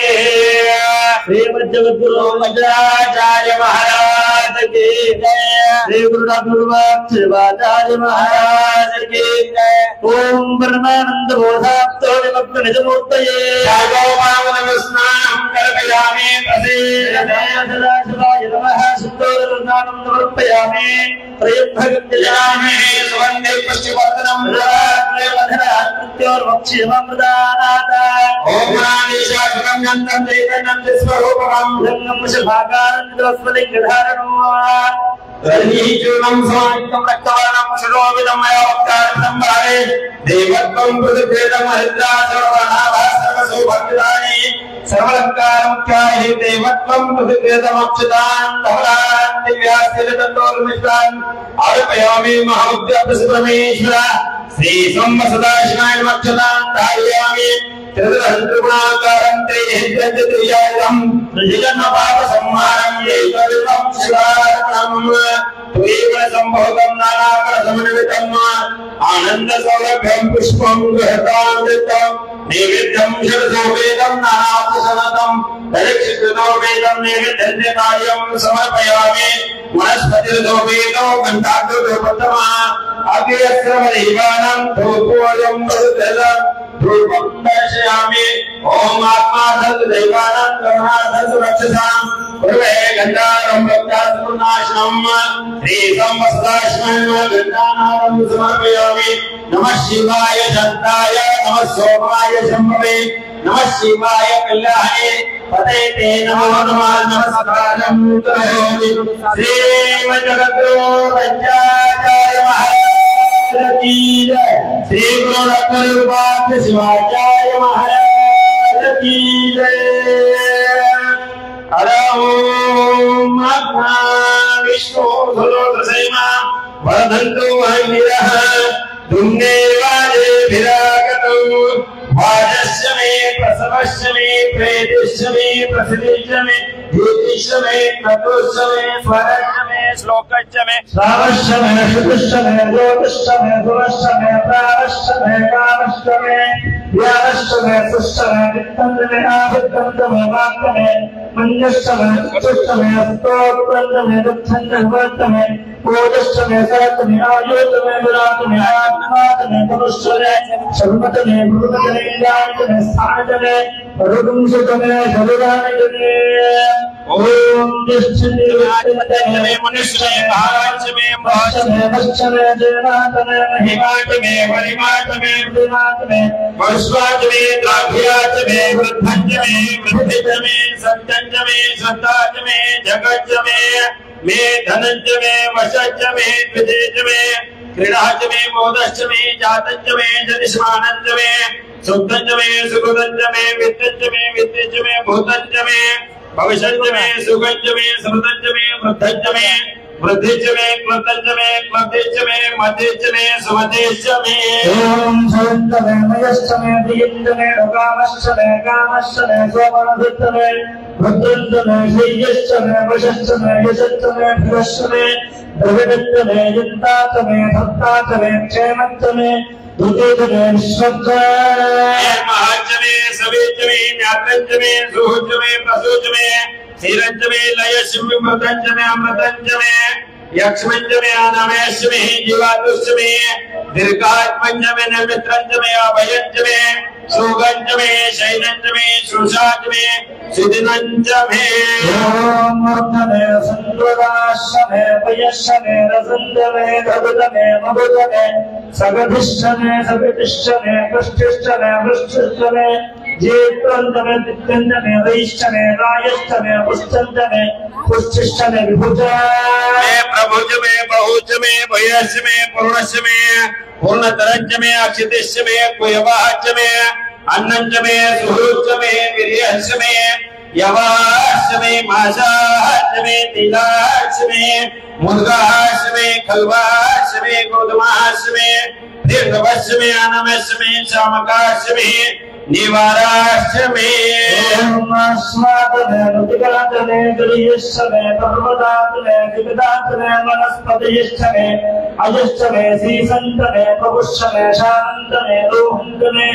श्री जगद्गुरु मध्वाचार्य महाराज की जय श्री गुरुनाथाचार्य महाराज की जय ओम ब्रह्मानंद बोधाप्तो विमुक्त निजमूर्तये स्नानं कर्पयामि सदाशिवाय नमः शुद्धोदरनामं समर्पयामि प्रयत्भगं जयामि सुवन्दे पुष्टिवर्धनं मृत्योर्मक्षेममृदानाथ ओम नानीशासनं यन्तं चैतन्यं स्वरूपं गंगं शुभाकारणं चूर्णं समायुक्तं रक्तवर्णं शरोविदं मयोक्तारं भारे देवत्वं पृथुभेदं हरिद्रा सर्वसौभाग्यदानि सर्वलङ्कारमुख्याहि देवत्वं पृथुभेदमक्षतान् धवलान् दिव्यास्तिरतन्तोर्मिष्टान् आरोपयामि महामुद्याप्रसुपरमेश्वर श्री सोमसदाशिवाय नमक्षतान् धारयामि त्रिदहन्त्रिगुणाकारं त्रिहिन्द्रजत्रियायुधं त्रिजन्मपापसंहारं येकविदं शिवार्पणम् त्वयैव सम्भवतं नानाकरसमन्वितम् आनन्दसौरभ्यं पुष्पं गृहतामृतं नैवेद्यं शरसोपेदं नानाप्रसन्नतं दरिक्षितोपेदं नैवेद्यकार्यं समर्पयामि वनस्पतिर्दोपेदो घण्टाग्रदोपतमा अग्र्यस्रवदैवानं धूपोऽयं वदुदलं रूपं दर्शयामि ओम आत्मार्थदैवानां करुणार्थसुरक्षसां पूर्वे गन्धारं भक्तात्मनाशनं श्रीसंवत्सराश्मन् गन्धानारं समर्पयामि नमः शिवाय शान्ताय नमः सोमाय शम्भवे नमः शिवाय कल्याणे पते ते नमो नमः नमस्कारं करोमि श्रीमज्जगद्गुरो पंचाचार्य महाराज की जय श्री गुरु रत्नरूपाख्य शिवाचार्य महाराज की जय ओम विष्णु धुलोत्रसेमा वर्धन्तु वह्निरः दुम्ने वाजे विरागतौ वाजस्य मे प्रसवस्य मे प्रेतिश्च मे प्रसिद्धिश्च मे धीतिश्च मे क्रतुश्च मे स्वरश्च मे श्लोकश्च मे श्रावश्च मे शुभश्च मे ज्योतिश्च मे गुरश्च मे प्राणश्च मे कामश्च मे ज्ञानश्च मे सुश्च मे वित्तं मे आवित्तं मे वाक् मे मन्यश्च मे सुश्च मे स्तोत्रं मे दुःखं वर्त मे ओजश्च मे सरत मे आयुत मे विराट मे आत्मात मे पुरुष मे सर्वत मे गुरुत मे ज्ञान मे स्थान मे रुगुं सुत मे शरीरान मे ओम दिष्टि मे मनुष्य मे भावाच मे मोक्ष मे मच्छ मे जीवात मे महिमात मे परिमात मे विमात मे वस्वात मे द्राभ्यात मे वृद्धञ्च मे वृद्धिञ्च मे सत्यञ्च मे सत्ताच मे जगच्च मे धनञ्च मे वशच्च मे विदेच मे क्रीडाच मे मोदश्च मे जातञ्च मे जनिष्मानञ्च मे सुद्धञ्च मे सुकृतञ्च मे वित्तञ्च मे वित्तिञ्च मे भूतञ्च मे भविष्यञ्च मे सुखञ्च मे समृद्धञ्च मे वृद्धञ्च मे वृद्धिश्च मे क्लब्धश्च मे क्लब्धिश्च मे मध्यश्च मे सुमध्यश्च मे ओम शान्त मे मयश्च मे धियश्च मे कामश्च मे सोमनभिश्च मे भद्रश्च मे शय्यश्च मे वशश्च मे यशश्च मे भुवश्च मे द्रविडश्च मे युक्ताच मे भक्ताच मे क्षेमश्च मे दुतेच मे विश्वश्च महाच मे सवेच मे ज्ञातञ्च मे सुहुच मे प्रसूच मे धीरञ्च मे लयश्च मे मृतञ्च मे अमृतञ्च मे यक्ष्मञ्च मे अनमेश्च मे जीवातुश्च मे दीर्घात्मञ्च मे निर्मित्रञ्च मे अभयञ्च मे सुगञ्च मे शैलञ्च मे श्रुषाच मे सुदिनञ्च मे ओम मूर्धने संद्वदाश्रमे पयश्रमे रसन्दमे धगुतमे मगुतमे सगधिश्रमे सगतिश्रमे पृष्ठिश्रमे वृष्ठिश्रमे जेत्रन्दमे दित्यन्दमे वैश्रमे रायश्रमे पुष्टन्दमे पुष्टिश्रमे विभुजा प्रभुजमे बहुजमे भयश्रमे पूर्णश्रमे पूर्णतरञ्जमे अक्षितिश्रमे कुयवाचमे अन्नञ्जमे सुहृच्चमे वीर्यश्रमे यवाश्रमे माशाश्रमे तिलाश्रमे मुर्गाश्रमे खल्वाश्रमे गौतमाश्रमे दीर्घवश्रमे अनमश्रमे शामकाश्रमे निवाराश्रमे अस्माकमे नुतिकातमे गरीयश्रमे पर्वतातमे दिगदातमे वनस्पतिश्रमे अजश्रमे सीसन्तमे पपुश्रमे शान्तमे रोहन्तमे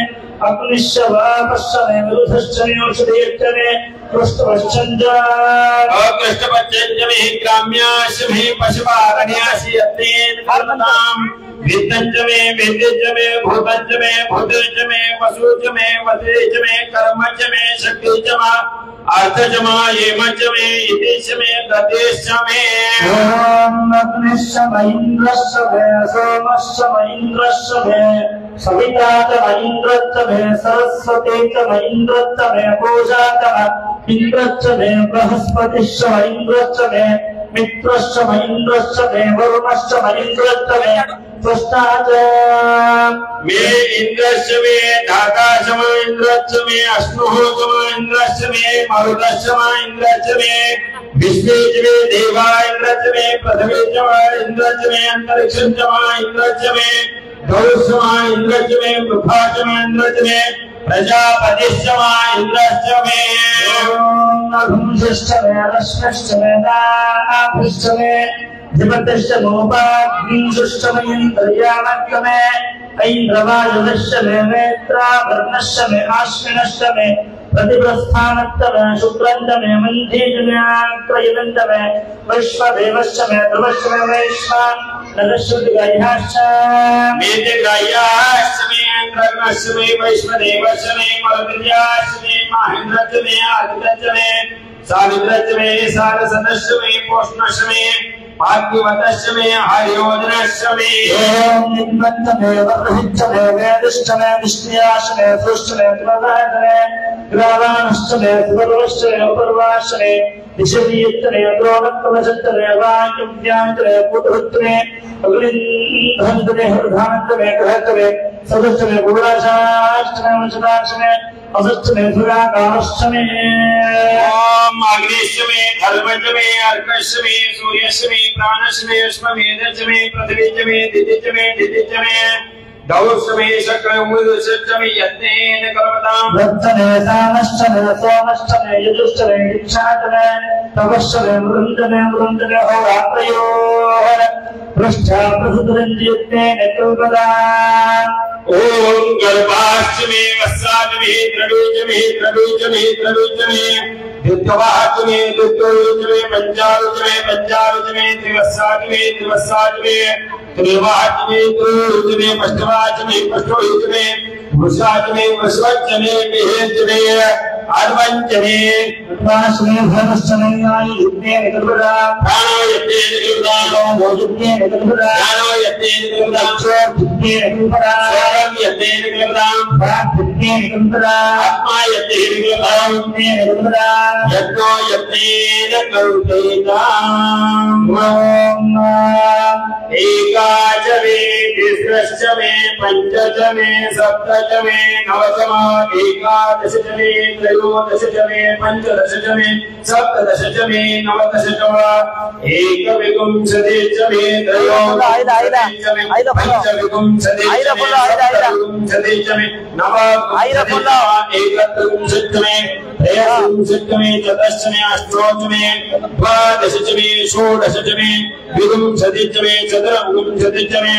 अग्निश्रवापश्रमे विरुधश्रमे औषधीश्रमे कृष्णपश्चञ्जमे ग्राम्याश्रमे पशुपालन्याश्रयत्तेन कर्मताम् विद्यञ्जमे विद्यञ्जमे भूतञ्जमे भूतञ्जमे वसुजमे वतेजमे कर्मजमे शक्तिजमा अर्थजमा येमजमे इतिशमे गतेशमे अग्निश्रम इन्द्रश्रमे सोमश्रम इन्द्रश्रमे सवितातम इन्द्रत्तमे सरस्वतीतम इन्द्रत्तमे पूजातम इन्द्रश्रमे बृहस्पतिश्रम इन्द्रश्रमे मित्रश्रम इन्द्रश्रमे वरुणश्रम इन्द्रत्तमे मे इन्द्रश्रमे धाताश्रम इन्द्रश्रमे अश्नुहोतम इन्द्रश्रमे मरुतश्रम इन्द्रश्रमे विश्वेश्वे देवा इन्द्रश्रमे प्रथमेश्व इन्द्रश्रमे अंतरिक्षश्रम इन्द्रश्रमे गौश्रम इन्द्रश्रमे वृद्धाश्रम इन्द्रश्रमे प्रजापतिश्रम इन्द्रश्रमे नभुंश्रमे रश्मिश्रमे नाभिश्रमे दिवतश्रमोपाग्निश्रमे इन्द्रियाणक्रमे ऐन्द्रवायुश्रमे नेत्राभरणश्रमे आश्विनश्रमे प्रतिप्रस्थानत्तमे शुक्रन्दमे मन्धीजमे आक्रयनन्दमे वैश्वदेवश्रमे ध्रुवश्रमे वैश्वानरश्रुतिगाह्याश्रमे मेदिगाह्याश्रमे इंद्रग्नश्रमे वैश्वदेवश्रमे मरुद्याश्रमे महेन्द्रश्रमे आदित्यश्रमे सावित्रश्रमे सारसदश्रमे पोष्णश्रमे पार्थिवतश्रमे हरियोजनश्रमे निबन्धमे वर्हिच्छमे वेदिष्ठमे विष्णुयाश्रमे सुष्ठमे त्वदायतमे ग्रावाणश्रमे सुपर्वश्रमे उपर्वाश्रमे दिशतीयत्तमे द्रोणत्वमशत्तमे वाक्यव्यान्तमे पुटहत्तमे अग्निन्धन्तमे हृधान्तमे ग्रहत्तमे सदश्रमे गुणाशाश्रमे वंशदाश्रमे असश्रमे सुराकाश्रमे ओम अग्निश्रमे धर्मश्रमे अर्कश्रमे सूर्यश्रमे प्राणश्रमे अश्वमेधश्रमे पृथ्वीश्रमे दितिश्रमे दौश्रमे शक्रमुदश्रमे यत्नेन कर्मताम् रत्तने सानश्चने सोमश्चने यजुश्चने दीक्षाचने तपश्चने मृन्दने होरात्रयोः पृष्ठा प्रसुतरञ्जियत्नेन कल्पताम् ओम गर्भाश्रमे वस्त्राश्रमे द्रवीजमे द्वित्ववाश्रमे पंचारुचमे त्रिवस्त्राश्रमे त्रिवाश्रमे पष्टवाश्रमे वृषाश्रमे वृषवच्चमे विहेन्द्रमे अर्वञ्चमे वाश्रमे भरश्चने आयुर्यत्नेन कल्पताम् प्राणो यत्तेन कल्पताम् यत्नेन कल्पताम् ज्ञानो यत्तेन कल्पताम् यत्नेन कल्पताम् स्वरं यत्तेन कल्पताम् यत्नेन कल्पताम् आत्मा यत्तेन कल्पताम् यत्नेन कल्पताम् यज्ञो यत्तेन कल्पताम् ओम एकाचमे तिस्रश्चमे पञ्चचमे सप्तचमे नवचमे एकादशचमे त्रयोदशचमे पञ्चदशचमे सप्तदशचमे नवदशचमे एकविंशतिचमे त्रयोदशचमे पञ्चविंशतिचमे सप्तविंशतिचमे नवविंशतिचमे एकत्रिंशत्चमे त्रयस्त्रिंशत्चमे चतुश्चमे अष्टोचमे द्वादशचमे षोडशचमे विंशतिचमे चतुर्विंशतिचमे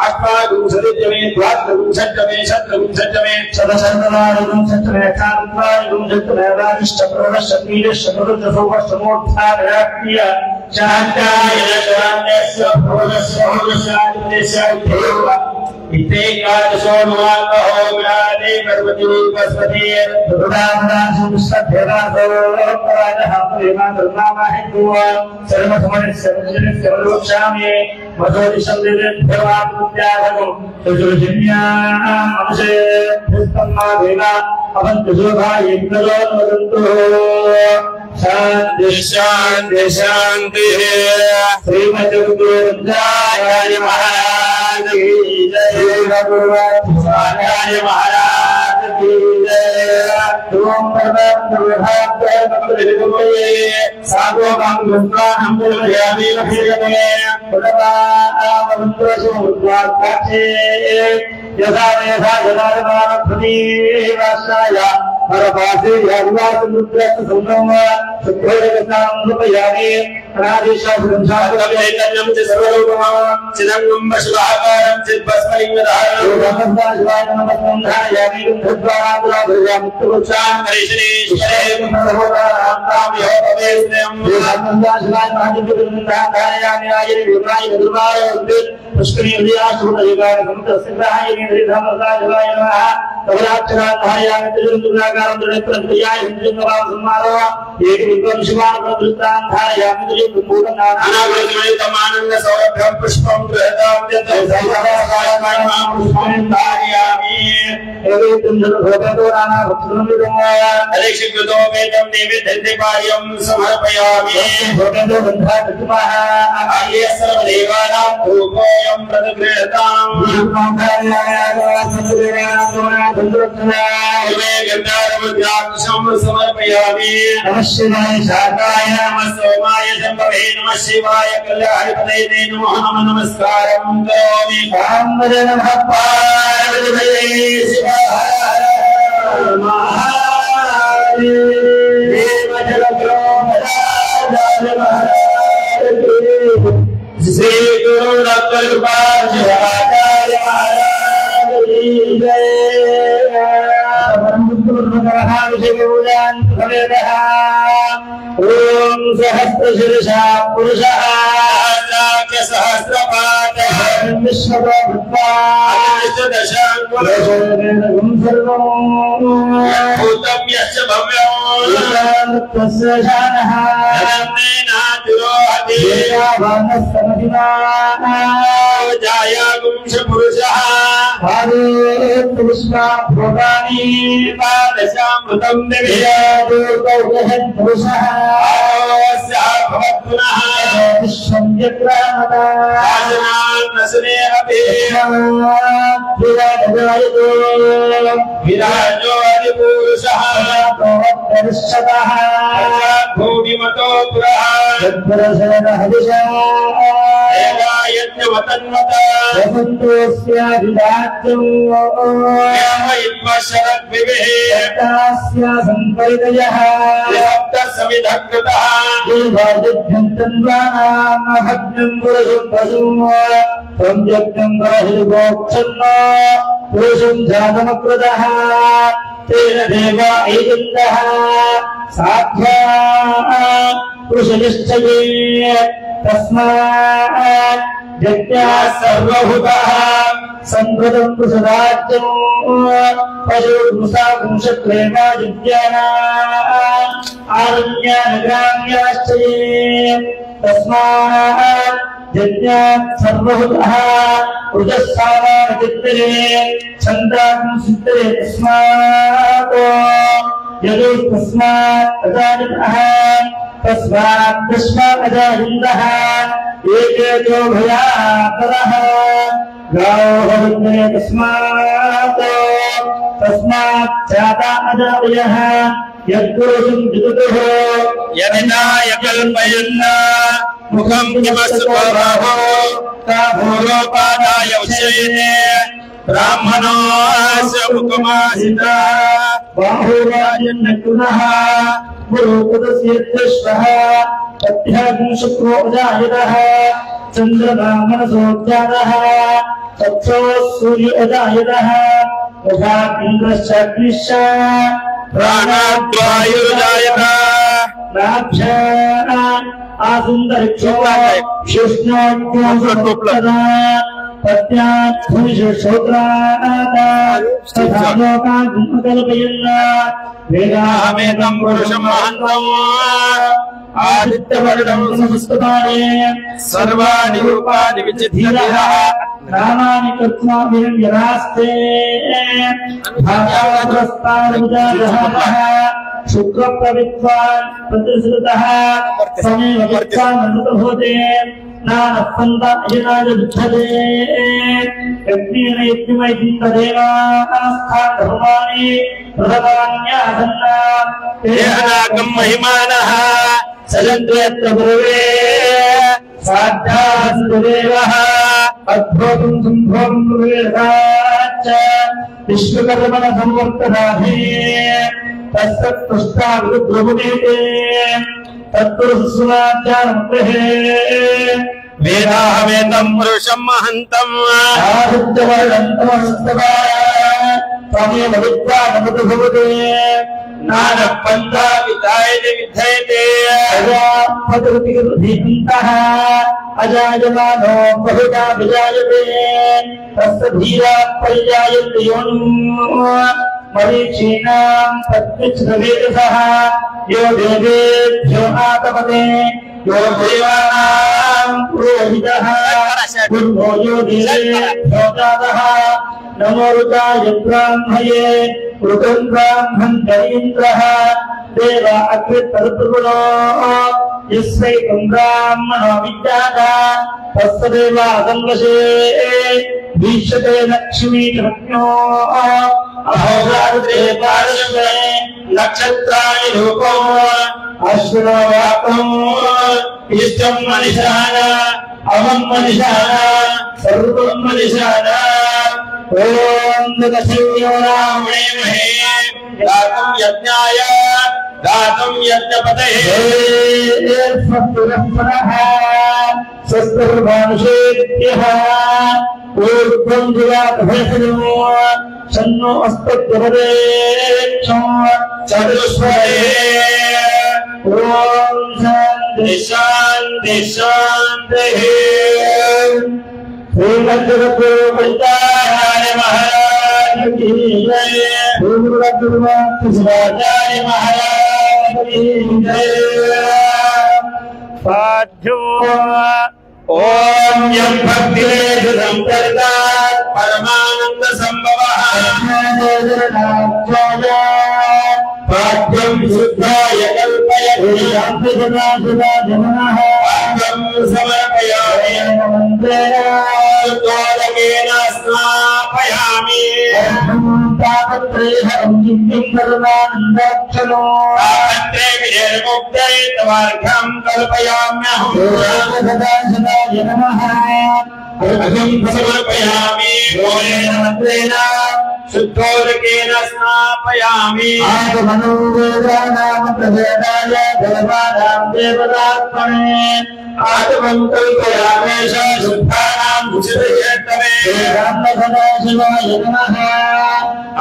अष्टाविंशतिचमे द्वात्रिंशत्चमे शतविंशत्चमे सदशतवारिंशत्तमे चान्द्वारिंशत्तमे राजिष्ठप्रवश्च वीरश्च मरुजसौवश्च मोक्षारयात्मीय शान्ताय शान्त्यस्य भूतस्य भूतस्य इत्येकादशो नुवाकहो विराजे पर्वती बृहस्पति सर्वसमनिर्सर्वक्षामि मधुरिशब्देभ्यवाद्यागम् शांति शांति शांति श्रीमद् गुरुदेव महाराज की जय। महाराज की जय। ओम यथा यथा जनार्दनाय परपासे यादवासमुद्रस्य संगम सुखोदकतामुपयामि अनादिशास्त्रं शास्त्रं सर्वरूपं चिदंगं वशुभाकारं चिद्भस्मलिङ्गधारणं शिवाय नमस्तं ध्यायामि गन्धद्वारां मुक्तवक्षां हरिश्रीश्वरे सर्वोदारां योगवेस्नें शिवाय महादिव्यं ध्यायामि आयरि विराय दुर्वाय पुष्करी उदयासुरयुगाय समस्तसिद्धाय निधनदाय शिवाय नमः तवराक्षराय त्रिजुगुणाकारं त्रिनेत्रयाय हिंदुनाम सम्मारो एक विक्रम शिवाय प्रदृष्टांधाय मित्रयुगुणनाम अनागतमानंद सौरभ्यं पुष्पं गृहतां यतः पुष्पं धारयामि एवेतं भगवतो नाना भक्तुमिदं अलेक्षितो वेदं नैवेद्यं समर्पयामि भगवतो बन्धा कृतमः आये सर्वदेवानां धूपोऽयं प्रतिगृहतां समर्पयामि। नमः शिवाय शाकाय नमः सोमाय शंभवे नमः शिवाय कल्याणपतये नमः नमस्कारं करोमि। कामदे नमः पार्वतीपतये शिवाय महादेव श्री गुरु दत्तगुरुपाद ओम सहस्रशीर्षा पुरुषः सहस्रपादः भूतं यश्च भव्यं तस्य शानः जायागुंश पुरुषः भोगानि पादशामृतं निवेदयन् पुरुषः भवत्पुनः विराजो अधिपुरुषः भूमिमतो पुरः तेन देवा ऐजन्तः साध्या पुरुषनिश्चये तस्मात् यज्ञाः सर्वभूतः सम्प्रदं पुरुषराज्यं पशुपुंसापुंशत्वेना विद्याना आरण्यानग्राम्याश्च ये तस्मात् यज्ञात् सर्वभूतः ऋजस्सामानचित्तये छन्दागुं सिद्धये तस्मात् यदुस्तस्मात् अजायतः तस्मात् तस्मात् अजायन्तः एकेतो भयाकरः गावोहरुन्धे तस्मात् जाता अजायः यत्पुरुषं विदुतुः यदिनाय कल्पयन् मुखं किमस्वराहो ता भूरोपादाय उच्यते ब्राह्मणोऽस्य मुखमाहिता बाहुराजन्नकुनः गुरुपदस्येत्यश्वः तथ्यागुं शुक्रो अजायतः चन्द्रमा मनसोऽजातः तत्सो सूर्यो अजायतः मुखाग्निश्च अग्निश्च प्राणाद्वायुर्जायतः नाभ्या आसुन्दरिक्षो शिष्णोद्योगमुक्तदा तस्यात्मविशोत्रादालोकागुमकल्पयन् वेदाहमेतं पुरुषं महन्तम् आदित्यवर्णं संस्तुतानि सर्वाणि रूपाणि विचिधीरः नामानि कृत्वा विरञ्जनास्ते भाग्यावस्तानुजातः शुक्रप्रविद्वान् प्रतिश्रुतः समेव विद्वान् नानस्पन्द अजनाय दुःखदे यज्ञेन यज्ञमयिन्ददेवास्थानधर्माणि प्रथमान्यासन्ना तेनाकं महिमानः सजन्त्यत्र ब्रुवे साध्यास्तदेवः अद्भुतं सम्भवं ब्रुवेदाच्च विश्वकर्मण संवर्तनाधे तत्तत्पुष्टाविरुद्रमुदेते तत्पुरुषसुनाध्यानमुग्रहे वेदाहमेतं पुरुषं महन्तम् आदित्यवर्णन्तमस्तवा त्वमेव विद्वानमृतभवते नानपन्था विधायते विधयते अजापतिर्धिन्तः अजायमानो बहुधा विजायते तस्य धीरा परिजायते योनिम् मरीचीनां तत्विच्छ्रवेदसः यो देवेभ्यो आतपते यो देवानां पुरोहितः गुरुभो यो देवेभ्यो जातः नमो रुद्राय ब्राह्मये ऋतं ब्राह्मणेन्द्रः देव अकृतर्तुलो यस्वैकं ब्राह्मणो विद्याता तस्सदेव संवशे दीक्षते लक्ष्मी रत्नो अहोरात्रे पार्श्वे नक्षत्राणि रूपो अश्विनो वाक्यम् इष्टं मनिषाण अहं मनिषाण सर्वं मनिषाण ॐ दशयो रामणे महे दातुं यज्ञाय दातुं यज्ञपतये स्वस्तिरः स्वस्तिर्मानुषेभ्यः ऊर्ध्वं दिवातभेषजो शन्नो अस्मद्गुरुदेक्षं चतुष्पदे ॐ शान्ति शान्ति शान्तिः श्रीमद्गुरुदेवाचार्य महाराज की जय गुरुदेवाचार्य महाराज की जय साधु ओम यं भक्तिरेषु संकर्तात् परमानंद संभवः भाग्यं शुद्धाय कल्पयति भाग्यं समर्पयामि तोलकेन स्नापयामि तापत्रे विनिर्मुक्ते तवार्घ्यं कल्पयाम्यहम् अर्घ्यं समर्पयामि मूलेन मन्त्रेण शुद्धोदकेन स्नापयामि आगमनो वेदानां प्रभेदाय देवानां देवतात्मने आगमं कल्पयामेष शुद्धानां शुचिर्येत्तमे रामसदाशिवाय नमः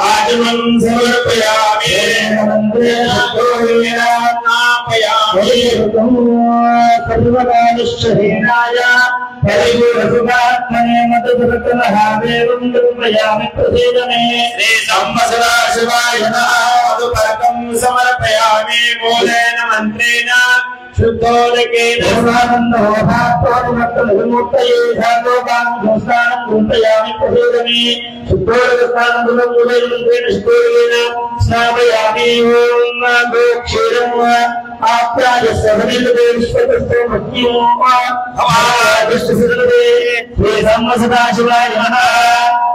आगमं समर्पयामि मन्त्रेण शुद्धोदकेन स्नापयामि सर्वकालश्चहीनाय परिपूर्णसुखात्मने मधुरतनहावेवं कल्पयामि प्रसीदमे श्री संवत्सराशिवाय नमः मधुपर्कं समर्पयामि मूलेन मन्त्रेण शुद्धोदकेन सर्वानन्दोभात्वानुमत्तमूर्तये धातोकां संस्थानं गुन्तयामि प्रसीदमे शुद्धोदकस्थानं मूलेन मन्त्रेण शुद्धोदकेन स्नापयामि ॐ गोक्षीरं आप्याय सभनिलते विश्वतस्थो मह्यो हवादृष्टसिद्धते श्री संवत्सराशिवाय नमः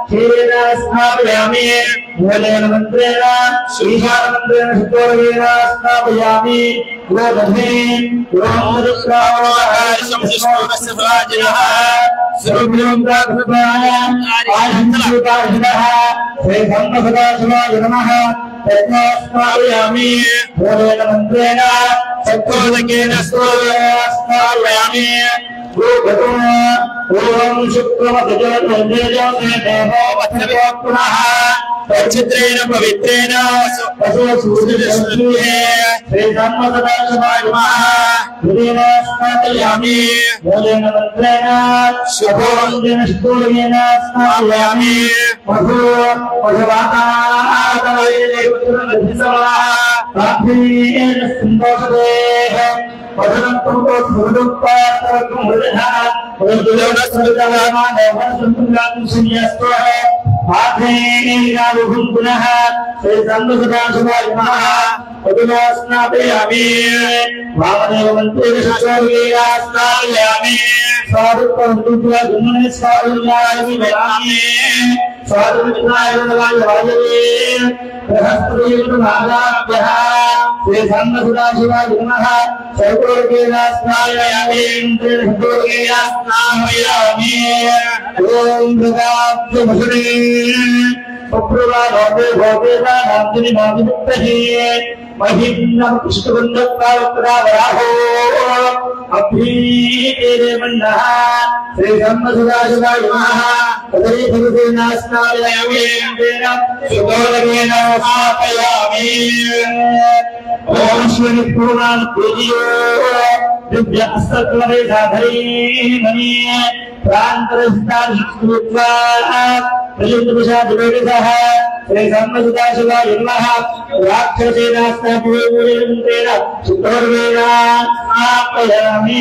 क्षीरेण स्नापयामि मूलेन मन्त्रेण ईशानमन्त्रेण शुद्धोदकेन स्नापयामि गोदधे शंसिष्णुकस्य सुब्रह्मण्यं प्राकृताय आयुष्यकार्षिणः श्री संवत्सराशिवाय नमः तस्मास्मापयामि मूलेन मन्त्रेण शुद्धोदकेन स्नापयामि गोगतो ఓం శుక్రమతేజో దేవో వత్సవో పునః చిత్రేణ పవిత్రేణ శ్రీ ధర్మసదాశివాయ నమః హృదయేన స్నాపయామి మూలేన మంత్రేణ శుభోంజన శుద్ధోదయేన స్నాపయామి మధురాధేన సంతోషదేహ మధురంతో సురుపాత్రకం హృదయ పునః శ్రీ ధర్మసదాశివాయ నమః మధునా స్నాపయామి వామదేవ మంత్రేణ స్నాపయామి స్వాదుర్పంతుని స్వాదుర్యామి వేయామి స్వాదుర్వినాయనాయ వాయవే బృహస్పతిర్నాదాభ్యః శ్రీ ధర్మసదాశివాయ నమః సర్వోర్గేణ స్నాపయామి ఇంద్రేణ సర్వోర్గేణ స్నాపయామి ఓం భగవాభ్యభుడే పుత్రులాభే భోగేనా నాందిని నామిముక్తహే మహిమ్నం కృష్ణబంధప్రావరాహో అభ్రీరే మండః శ్రీ ధర్మసదాశివాయ నమః హృదయ భగవేన స్నాపయామి ఇంద్రేణ సుగోదరేణ స్నాపయామి ఓం శ్రీ పురాణ పూజియో దివ్య అస్తకలే సాధరే మణి ప్రాంతరస్థానిత్వా ప్రజుద్విషాదివేదిసః శ్రీ ధర్మసదాశివాయ నమః రాక్షసేనాస్నాపయేన శుద్ధోర్వేణ స్నాపయామి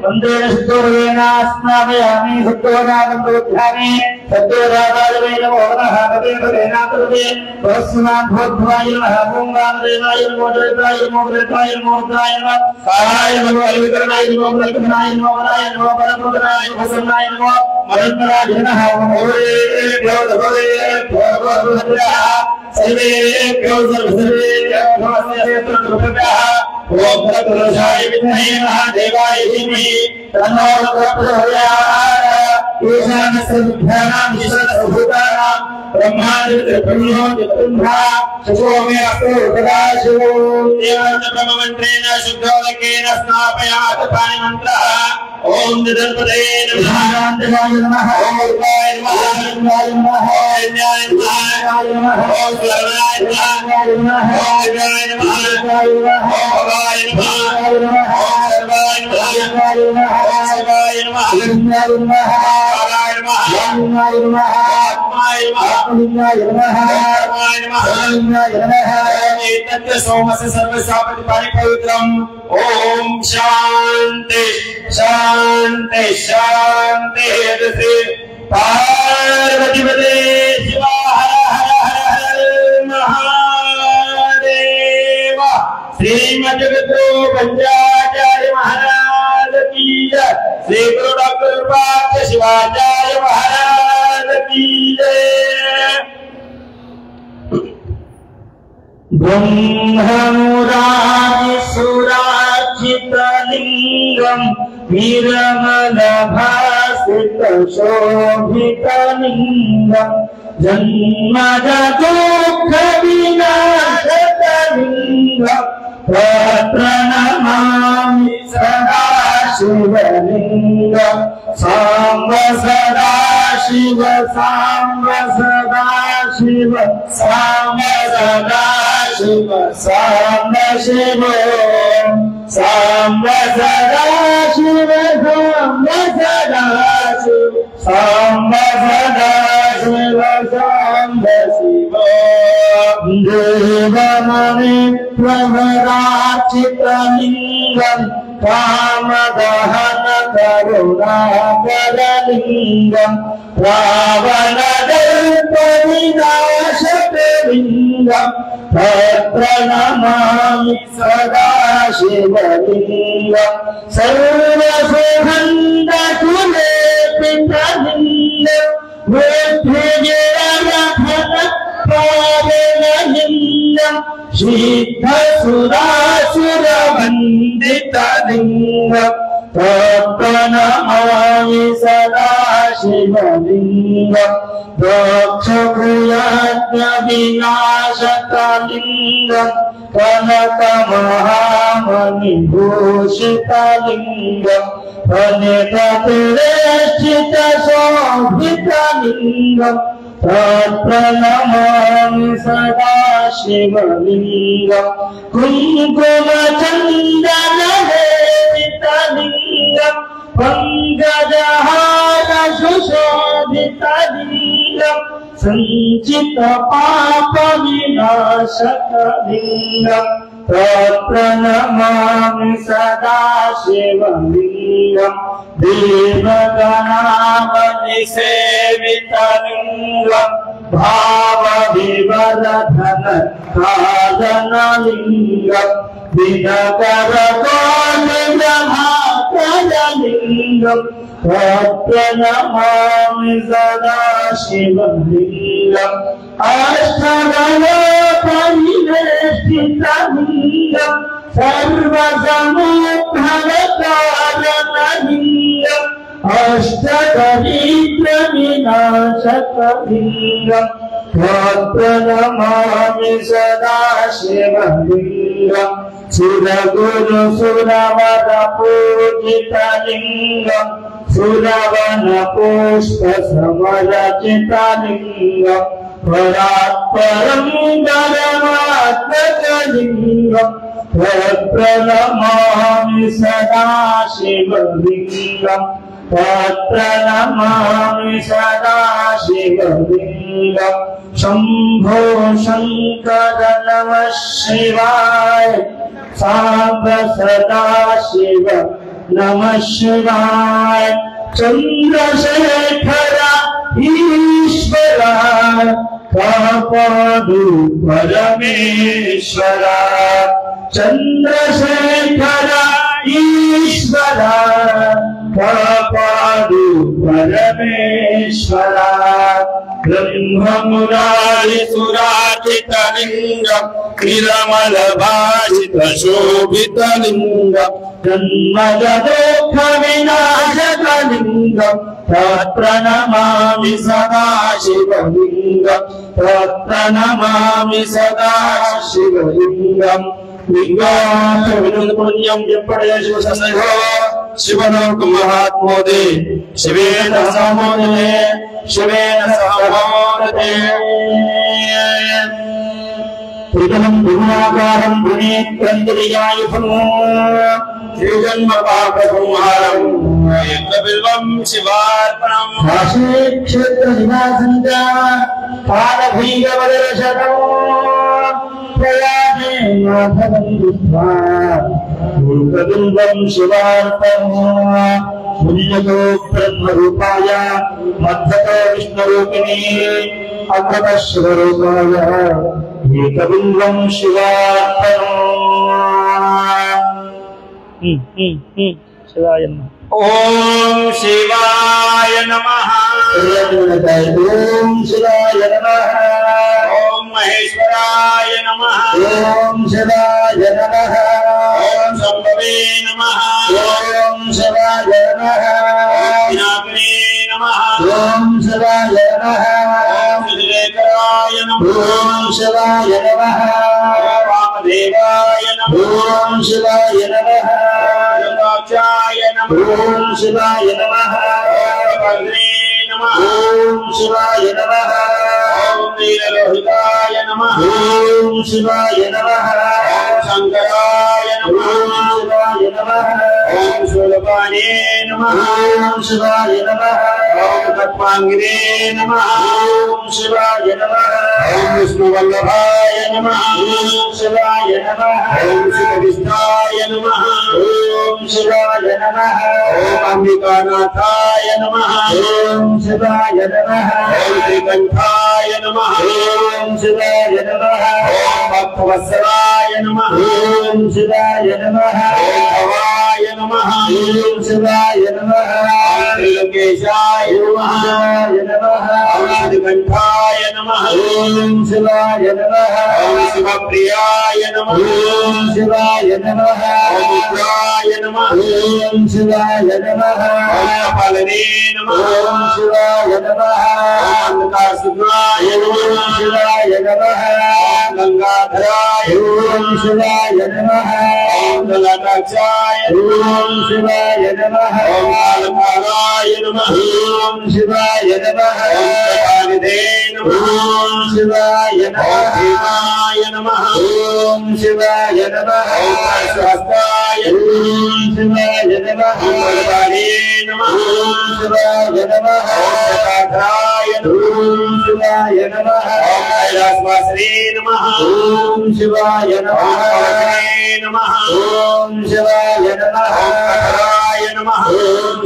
మంత్రేణ శుద్ధోర్వేణ స్నాపయామి శుద్ధోదానందోధ్యామి సద్యోదాదాయ నమో నమః భవేభవేనాతృతే భవస్నాభోద్భవాయ నమః ఓం రామదేవాయ నమో దేవాయ నమో దేవాయ నమో దేవాయ నమః కాయ నమో అలివికరణాయ నమో బలకరణాయ నమో వరాయ నమో బలప్రదనాయ నమో సన్నాయ నమో మరంగరాయ నమః ఓమేభ్యో భగవదేభ్యో సర్వేభ్యో సర్వసర్వేభ్యో ఓం భగవతాయ విద్మహే మహాదేవాయ ధీమహి తన్నో ప్రచోదయాత్ ఈశానస్యభ్యానాం ఈశానసర్వభూతానాం బ్రహ్మాదిత్యబ్రహ్మో జిత్బ్రహ్మ శుభోమే అస్తు సదాశివో దేవాంత బ్రహ్మమంత్రేణ శుద్ధోదకేన స్నాపయాత్ పాని మంత్రః ఓం నిధన్పదే నమః ఓం రూపాయ నమః ఓం జ్ఞాయ నమః ఓం శరణాయ నమః ఓం జ్ఞాయ నమః ఓం భవాయ నమః ఓం సర్వాయ నమః ఓం శివాయ నమః నారాయణ నమః నారాయణ నమః ఆత్మాయ నమః ఆత్మాయ నమః ఏతత్ సోమస్య సర్వసాపతి పరిపవిత్రం ఓం శాంతి శాంతి శాంతి శ్రీ పార్వతీపతే శివ హర హర హర మహాదేవ శ్రీమద్గురు పంచాచార్య మహారాజ్ की जय श्री गुरु डॉक्टर कृपाचार्य शिवाचार्य महाराज की जय ब्रह्ममुरारिसुरार्चितलिङ्गं वीरमलभासितशोभितलिङ्गं जन्मजदुःखविनाशकलिङ्गं प्रणमामि सदा शिवलिङ्गं साम्ब सदा शिव साम्ब सदा शिव साम्ब सदा शिव साम्ब शिव साम्ब सदा शिव साम्ब सदा शिव साम्ब सदा शिव साम्ब शिव देवमणि प्रभरार्चितलिङ्गं कामदहन करुणाकरलिङ्गं रावणदर्पविनाशकलिङ्गं तत्प्रणमामि सदा शिवलिङ्गं सर्वसुगन्धकुलेपितलिङ्गं बुद्धिजयरथनपावनलिङ्गं सिद्धसुरासुरवन्दितलिङ्गं तत्प्रणमामि सदा शिवलिङ्गं दोक्षभूयाज्ञविनाशकलिङ्गं కనక మహామణి భూషితలింగం ఫలితతిరేష్ఠిత శోభితలింగం ప్రణమామి సదా శివలింగం కుంకుమ చందన లేపితలింగం పంకజహార సుశోభితలింగం సంచిత పాప వినాశకలింగం ప్రణమామి సదా శివలింగం దేవగణావళి సేవితలింగం భావ వివరధన కాదనలింగం దినకర బ్రహ్మకరలింగం ప్రణమామి సదా శివలింగం అష్టదళ పరివేష్టితలింగం సర్వసముద్ధరకారణలింగం అష్టదరిద్ర వినాశకలింగం ప్రణమామి సదా శివలింగం సురగురు సురవర పూజితలింగం సురవన పుష్ప సమరచితలింగం పరాత్పరం పరమాత్మకలింగం ప్రణమామి సదా శివలింగం ప్రణమామి సదా శివలింగం శంభో శంకర నమః శివాయ సాంబ సదా శివ నమః శివాయ చంద్రశేఖర ఈశ్వర కాపాడు పరమేశ్వర చంద్రశేఖర ఈశ్వర కాపాడు పరమేశ్వర బ్రహ్మమురారి సురాచితలింగం నిరమల భాషిత శోభితలింగం జన్మదోఖ వినాశకలింగం ప్రణమామి సదా శివలింగం ప్రణమామి సదా శివలింగం లింగాచ పుణ్యం ఎప్పటి శివ సందేహో శివలోక మహాత్మోదే శివేన సమోదే శివేన సమోదే త్రిగణం భువనాకారం భువనేత్రంజలియాయుధం శ్రీజన్మ పాప సంహారం బిల్వం శివార్పణం కాశీ క్షేత్ర నివాసంచ పాదభైరవదర్శనం ప్రయాణే మాధవం దృష్ట్వా బిల్వం శివార్పణం పుణ్యతో బ్రహ్మరూపాయ మధ్యతో విష్ణురూపిణి అగ్రత శివరూపాయ ఏకబిల్వం శివార్పణం శివాయ నమః ఓం శివాయ నమః ఓం శివాయ నమః ఓం మహేశ్వరాయ నమః ఓం శివాయ నమః ఓం శంభవే నమః ఓం శివాయ నమః ఓం వినాయకాయ నమః ఓం శివాయ నమః ఓం శ్రీశేఖరాయ నమః ఓం శివాయ నమః ఓం వామదేవాయ నమః ఓం శివాయ నమః లింగాచాయ నమః ఓం శివాయ నమః ఓం నమః ఓం శివాయ నమః ఓం నీలలోహితాయ నమః ఓం శివాయ నమః ఓం శంకరాయ నమః ఓం శివాయ నమః ఓం శూలపాణే నమః ఓం శివాయ నమః ఓం తత్వాంగినే నమః ఓం శివాయ నమః ఓం విష్ణువల్లభాయ నమః ఓం శివాయ నమః ఓం శివవిష్ణాయ నమః ఓం శివాయ నమః ఓం అంబికానాథాయ నమః ఓం శివాయ నమః ఓం శ్రీకంఠాయ నమః ఓం శివాయ నమః ఓం భక్తవత్సలాయ నమః ఓం శివాయ నమః ఓం భవాయ नमः ओम शिवाय नमः त्रिलोकेशाय नमः श्रीकंठाय नमः ओम शिवाय नमः शिवप्रियाय नमः शिवाय नमः उग्राय नमः ओम शिवाय नमः पालने नमः शिवाय नमः अंधकारसुराय नमः शिवाय नमः गंगाधराय शिवाय नमः गलाटाक्षाय शिवाय नमः कालकालाय नमः शिवाय नमः कपालिधे नमः शिवाय नमः शिवाय नमः शिवाय नमः सहस्राय शिवाय नमः बलवाने नमः शिवाय नमः शताधाराय शिवाय नमः कैलासवासिने नमः शिवाय नमः नमः शिवाय नमः कठराय नमः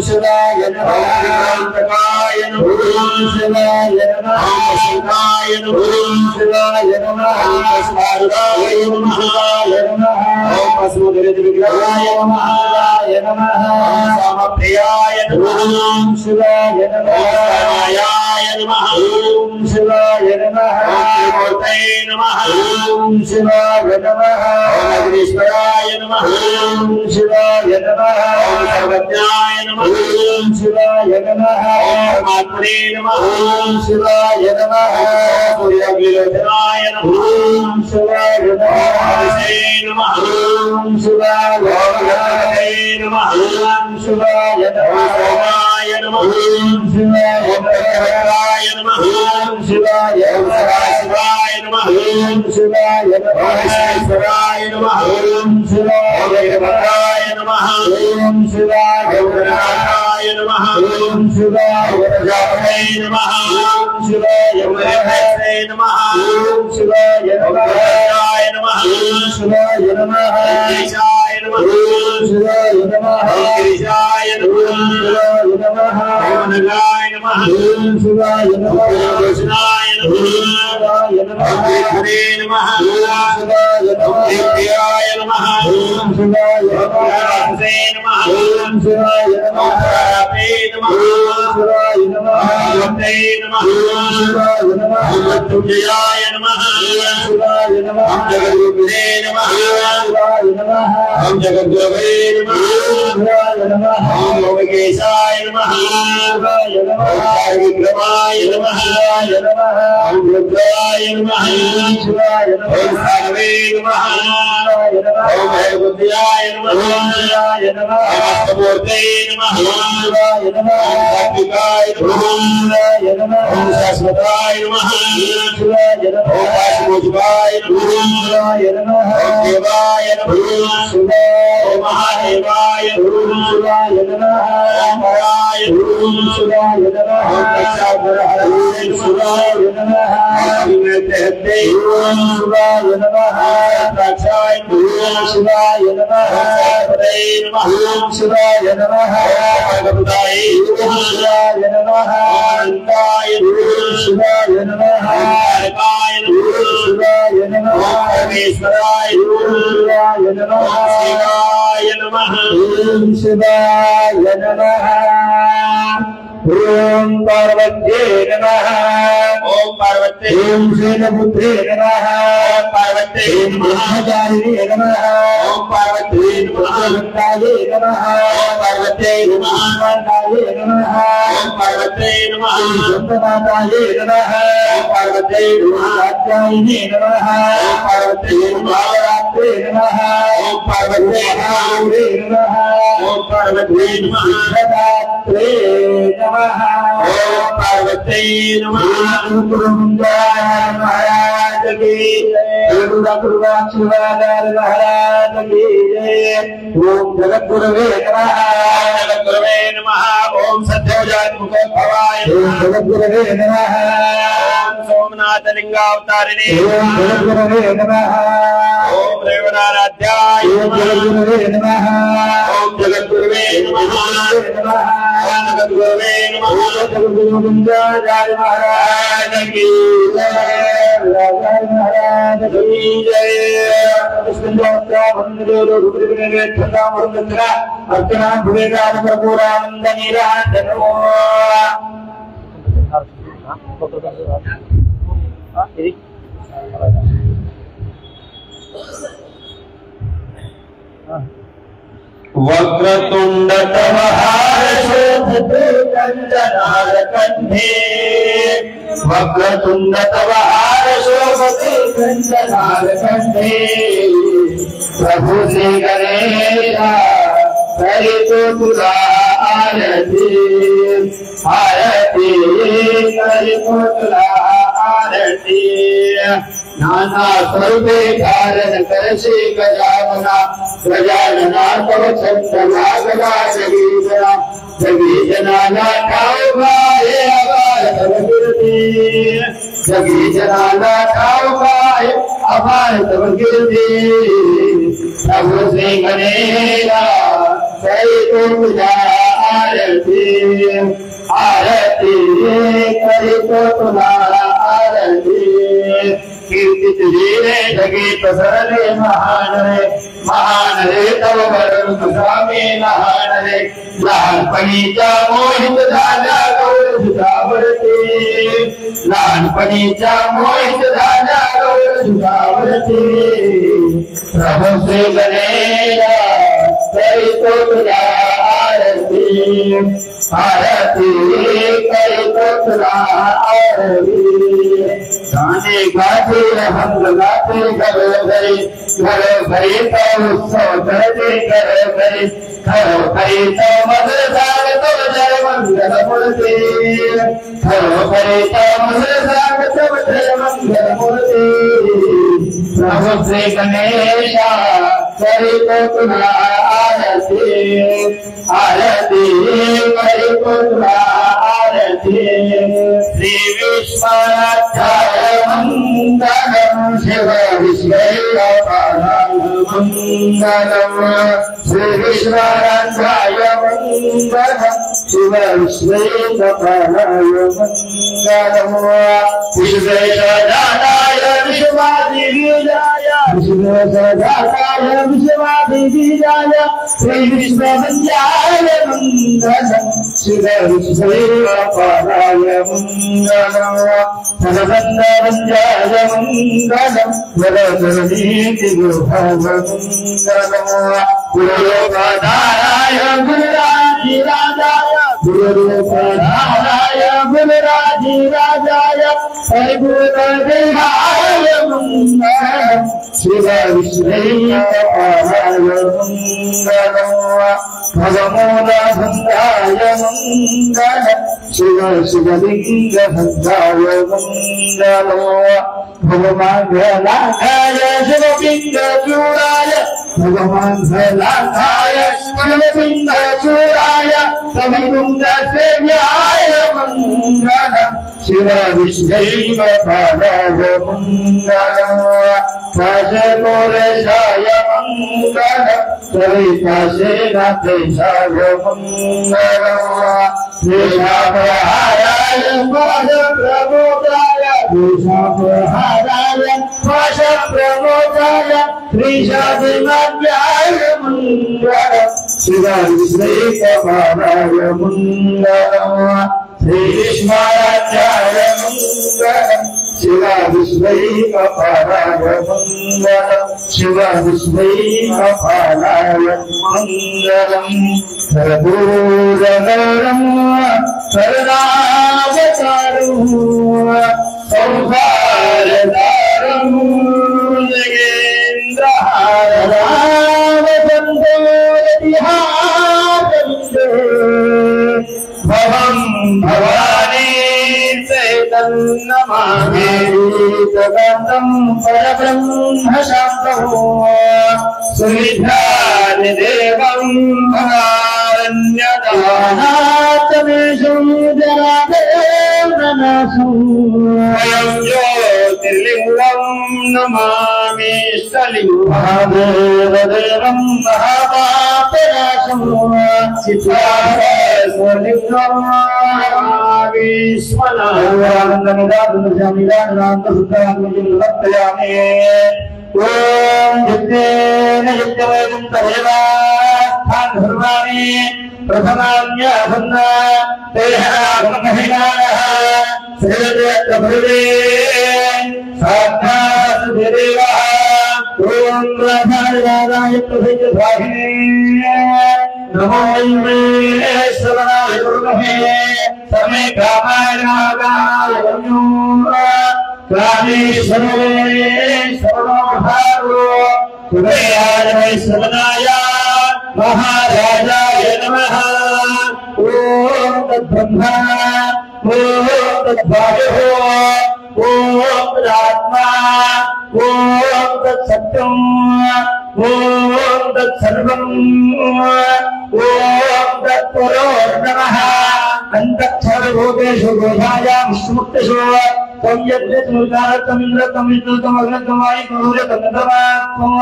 शिवाय नमः कांतकाय नमः शिवाय नमः शिवाय नमः शिवाय नमः स्वारुदाय नमः शिवाय नमः पशुधरिद्विग्रहाय नमः शिवाय नमः सामप्रियाय नमः शिवाय नमः रामायाय नमः शिवाय नमः त्रिमूर्तये नमः शिवाय नमः अग्नीश्वराय नमः शिवाय नमः सर्वज्ञाय नमः शिवाय नमः परमात्मने नमः शिवाय नमः सूर्याग्निलोचनाय नमः शिवाय नमः नमः शिवाय नमः शिवाय नमः सोमाय नमः शिवाय ओंकाराय नमः शिवाय शिवाय नमः शिवाय विश्वेश्वराय नमः शिवाय भद्राय नमः शिवाय गणनाथाय नमः शिवाय प्रजापतये नमः शिवाय यमराजाय नमः शिवाय ओंकाराय नमः शिवाय नमः ईशाय नमः शिवाय नमः गिरिजाय नमः शिवाय नमः ओमनगाय नमः शिवाय नमः कृष्णाय नमः शिवाय नमः हरे नमः शिवाय नमः दिव्याय नमः शिवाय नमः राधे नमः शिवाय नमः राधे नमः शिवाय नमः भक्ते नमः शिवाय नमः मृत्युंजयाय नमः शिवाय नमः जगद्रूपिणे नमः शिवाय नमः जगद्गुरवे नमः शिवाय नमः योगेशाय नमः शिवाय नमः विक्रमाय नमः शिवाय नमः रुद्राय नमः शिवाय नमः साधवे नमः शिवाय नमः भैरवद्याय नमः शिवाय नमः नमस्ते नमः शिवाय नमः सात्विकाय नमः शिवाय नमः शाश्वताय नमः शिवाय नमः वासुदेवाय नमः शिवाय नमः देवाय नमः शिवाय महादेवाय नमः शिवाय नमः हराय नमः शिवाय नमः शिवाय नमः शिवाय नमः द्राक्षाय नमः शिवाय नमः शिवाय नमः भगवताय शिवाय नमः अनंताय शिवाय नमः कारकाय शिवाय नमः परमेश्वराय शिवाय नमः शिवाय नमः शिवाय नमः ओम पार्वत्ये नमः ओम पार्वती ओम शैलपुत्रे नमः ओम पार्वती ओम ब्रह्मचारिणे नमः ओम पार्वती नमः गंगाये नमः ओम पार्वती नमः गंगाये नमः ओम पार्वती नमः गंगमाताये नमः ओम पार्वती नमः कात्यायिने नमः ओम पार्वती नमः नवरात्रे नमः ओम पार्वती नमः महागौरे नमः ओम पार्वती नमः नवरात्रे नमः ओम पार्वती नमः महाराज की महाराज की ओम जगद्गुरवे नमः जगद्गुरवे नमः ओम सत्यवजातमुखे भवाय ओम नमः जगद्गुरवे नमः ओम सोमनाथ लिंगावतारिणे ओम जगद्गुरवे नमः ओम रेवणाराध्याय ओम नमः जगद्गुरवे नमः ओम जगद्गुरवे वक्रतुंड तव हार शोभते कंचनार कंठे वक्रतुंड तव हार शोभते कंचनार कंठे प्रभु श्री गणेशा करे तो तुला आरती आरती करे तो तुला आरती नाना स्वरूपे धारण करशे गजानना गजानना तव चंद्रमा गजा जगीजना जगीजनाना ठाऊका हे अपार तव कीर्ति जगीजनाना ठाऊका हे अपार तव कीर्ति प्रभु श्री गणेशा करे तो तुझा आरती आरती करे तो तुला आरती कीर्ति तुझे जगे प्रसरले महान रे तव वरण स्वामी महान रे लहानपणीच्या मोहित झाल्या गौर सुधावरते लहानपणीच्या मोहित झाल्या गौर सुधावरते प्रभु श्री गणेशा करीतो तुला आरती आरती करीतो तुला आरती गाणे गाते हम गाते घरो घरी तो उत्सव करते घरो घरी तो मधुर साग तो जय मंगल मूर्ति घरो घरी तो मधुर साग तो जय मंगल मूर्ति प्रभु श्री गणेशा करी तो तुला आरती आरती करी तो तुला आरती श्री विश्वाध्याय मंगलम शिव विश्वेश्वराय मंगलम श्री विश्वाध्याय मंगलम शिव विश्वेश्वराय मंगलम विश्वेश्वराय विश्वाधिराय विश्वेश्वराय विश्वाधिराय श्री विश्ववन्द्याय मंगलम शिव विश्वेश्वराय मंगलम भगवन्द्याय मंगलम वरदनीति गुरुभव मंगलम गुरुलोकधाराय गुरुराजिराजाय गुरुलोकधाराय गुरुराजिराजाय परिभूतदेहाय मंगलम शिव विश्वेश्वराय मंगलम भगमूलभङ्गाय मंगलम शिव शिवलिङ्गभङ्गाय मंगलम भगवान्भलाखाय शिवपिण्डचूडाय भगवान्भलाखाय शिवपिण्डचूडाय सविकुण्डसेव्याय मंगलम शिव विश्वेश्वराय मंगलम काशकोरेशाय मंगलम सवितासेनाथेशाय मंगलम देशापहाराय पाशप्रमोदाय देशापहाराय पाशप्रमोदाय त्रिशादिमाध्याय मंगलम शिव विश्वेश्वराय मंगलम श्रीविश्वाध्याय मंगलम शिव विश्वेश्वराय मंगलम शिव विश्वेश्वराय मंगलम सर्वभूतगौरं सर्वावतारं संसारतारं जगेन्द्रहाररामचन्द्रोतिहारविन्दे भवं भवानी चैतन्यमामे जगतं परब्रह्म शान्तम् सुविद्यानिदेवं भगारण्यदानात्मेषं जरादेवनाशं वयं ज्योतिर्लिङ्गं नमामि स्थलिंगम् महादेवदेवं महापापनाशं शिवालिंगम् विश्वनाथमिदानन्दमिदानन्दमिदानन्दसुद्धात्मजिवर्तयामि ॐ युक्तेन युक्तवैदं तदेवास्थान् धर्माणि प्रथमान्यासन्न देहागमहिनानः श्रीदेवभृदे साक्षात् देवः ॐ राधाय प्रभृतिभागिने नमो वेश्वराय गुरुमहे समे कामाय नागाय वन्यो कामेश्वरे सर्वभारो कुबेराय वैश्वनाय महाराजाय नमः ॐ तद्ब्रह्मा ॐ तद्वायुः ॐ तदात्मा ॐ तत्सत्यम् ॐ तत्सर्वम् ॐ तत्पुरोर्नमः अन्तःक्षरभूतेषु गोधायां विष्णुमुक्तेषु त्वं यज्ञमुदारतमिन्द्रतं विष्णुतमग्नतं वायुपुरुषतमतमात्मं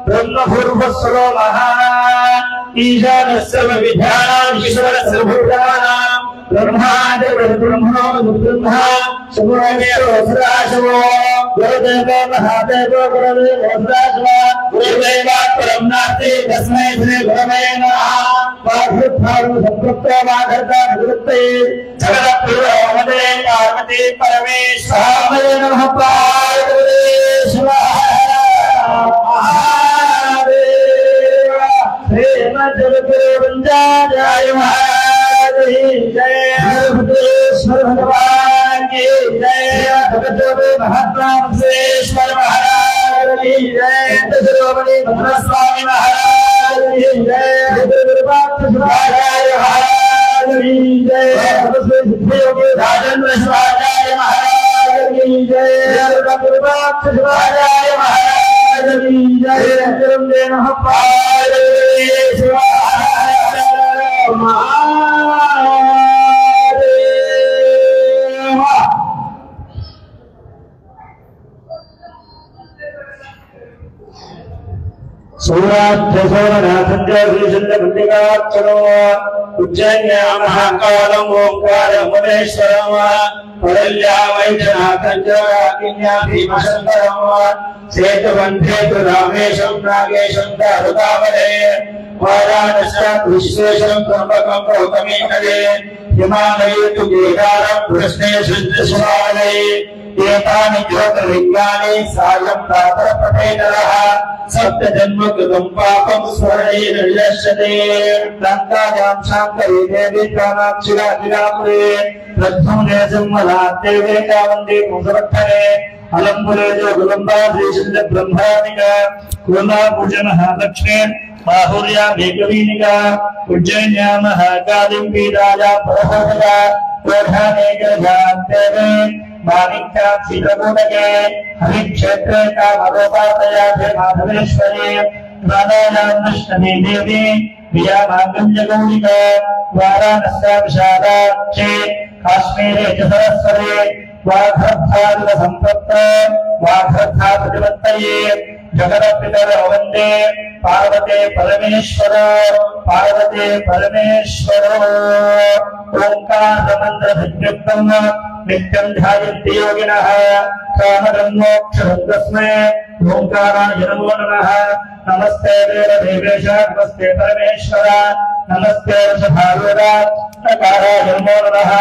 ब्रह्मभूर्भुवस्सरो महान् ईशानः सर्वविद्यानाम् ईश्वरः सर्वभूतानां ब्रह्मा शुभो गुरुदेवो महादेवो गुरुदेवो गुरुदेवा परं नास्ति तस्मै श्री गुरवे नमः वाग्भूतारं संपृक्तो वागर्ता निवृत्ते जगदप्रियवदे पार्वती परमेश्वराय नमः पार्वतीश्वराय महादेव श्रीमद्गुरुवृन्दाय महादेव जय भगवतेश्वर भगवान की जय भगवते महात्मा बसवेश्वर महाराज की जय शिरोमणि भद्रस्वामी महाराज की जय गुरुपाद शिवाचार्य महाराज की जय सिद्धियोगी राजेंद्र शिवाचार्य महाराज की जय गुरुपाद शिवाचार्य महाराज की जय गुरुदेव नमः पार्वती सौराष्ट्रसोमनाथञ्जलीशन्दमल्लिकार्चनो उज्जयिन्या महाकालम् ओङ्कारमुनेश्वरम् परल्या वैद्यनाथञ्जराकिन्या भीमशङ्करम् सेतुबन्धेतु रामेशम् नागेशम् दारुकावले वाराणस्यात् विश्वेशम् त्र्यम्बकम् गौतमीतले हिमालये तु केदारम् कृष्णेशुद्धिस्वालये एतानि ज्योतिर्लिङ्गानि सायं प्रातः पठेतरः सप्तजन्मकृतं पापं स्वर्णेन विनश्यते लङ्कायां शाङ्करी देवी कामाक्षिराजिरापुरे प्रद्युम्ने संवदात्ते वेदावन्दे कुंसवत्थरे अलम्बुरे जोगुलम्बा श्रीशुद्ध ब्रह्मानिका कोलाभुजनः दक्षिणे बाहुर्या मेघवीनिका उज्जयिन्या महाकालीं पीडाया परहोदया प्रधाने गजान्तेवे मानिका क्षीरगुणके हरिक्षेत्रे कामरोपातया माधवेश्वरी प्राणायां नष्टमे देवी वियामागञ्जगौरिका वाराणस्या विशालाक्षे काश्मीरे च सरस्वरे वाघ्रद्धारुल सम्पत्त वाघ्रद्धा प्रतिपत्तये जगदपितरौ वन्दे पार्वते परमेश्वर ओंकारमन्त्रभिद्युक्तम् नित्यं ध्यायन्ति योगिनः कामदं मोक्षदं तस्मै ओंकाराय नमो नमः नमस्ते देवदेवेश नमस्ते परमेश्वर नमस्ते वृषभारूढ नकाराय नमो नमः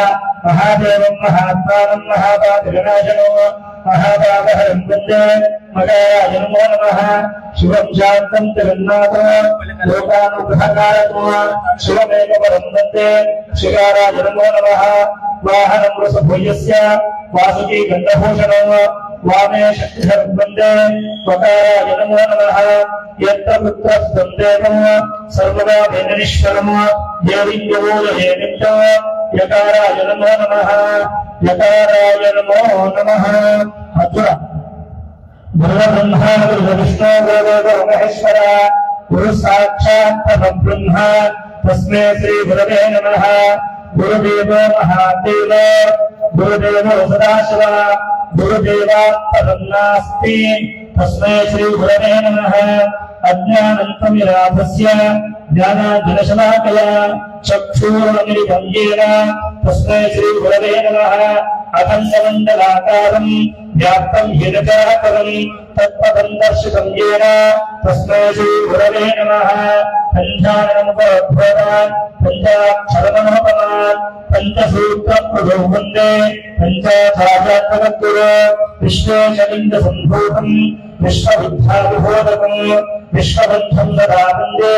महादेवं महात्मानं महापापविनाशनो महापापहरं वन्दे मकराय नमो नमः शिवं शान्तं जगन्नाथ लोकानुग्रहकारको शिवमेकवरं वन्दे शिकाराय नमो नमः वाहनं वृषभूयस्य वासुकी गन्धभूषणं वामे शक्तिधरं वन्दे वकाराय नमो नमः यत्र पुत्रस्तं देवं सर्वदा वेदनीश्वरं देवीन्द्रवोदये नित्यं यकाराय नमो नमः अत्र गुरुब्रह्मा गुरुविष्णु गुरुदेवो महेश्वर गुरु साक्षात् परब्रह्म तस्मै श्री गुरवे नमः गुरुदेवो महादेव गुरुदेवो सदाशिव गुरुदेवात्पदन्नास्ति तस्मै श्री गुरवे नमः अज्ञानन्तमिराधस्य ज्ञानाञ्जनशलाकया चक्षुरुन्मिलितं येन तस्मै श्री गुरवे नमः अखण्डमण्डलाकारं व्याप्तं येन चराचरं तत्पदं दर्शितं येन तस्मै श्री गुरवे नमः पञ्चाननमुपद्भवान् पञ्चाक्षरमनोपमान् पंचसूत्रप्रभो वन्दे पंचाचार्यात्मकगुरो विश्वेशलिङ्गसम्भूतं विश्वविद्याविबोधकं विश्वबन्धं ददा वन्दे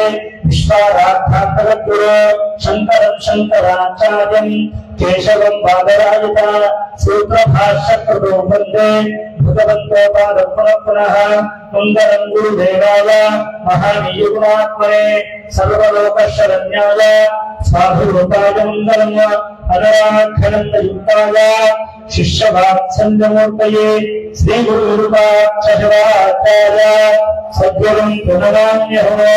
विश्वाराध्यात्मकगुरो शङ्करं शङ्कराचार्यं केशवं बादरायिता सूत्रभाष्यप्रभो वन्दे भगवन्तो पादं पुनः मङ्गलं गुरुदेवाय महावीयुगुणात्मने सर्वलोकशरण्याय साधुरूपाय मङ्गलम् अनराखनन्दयुक्ताय शिष्यवात्सल्यमूर्तये श्रीगुरुरूपाक्षराचार्य सद्गुरुं प्रणमाम्यहो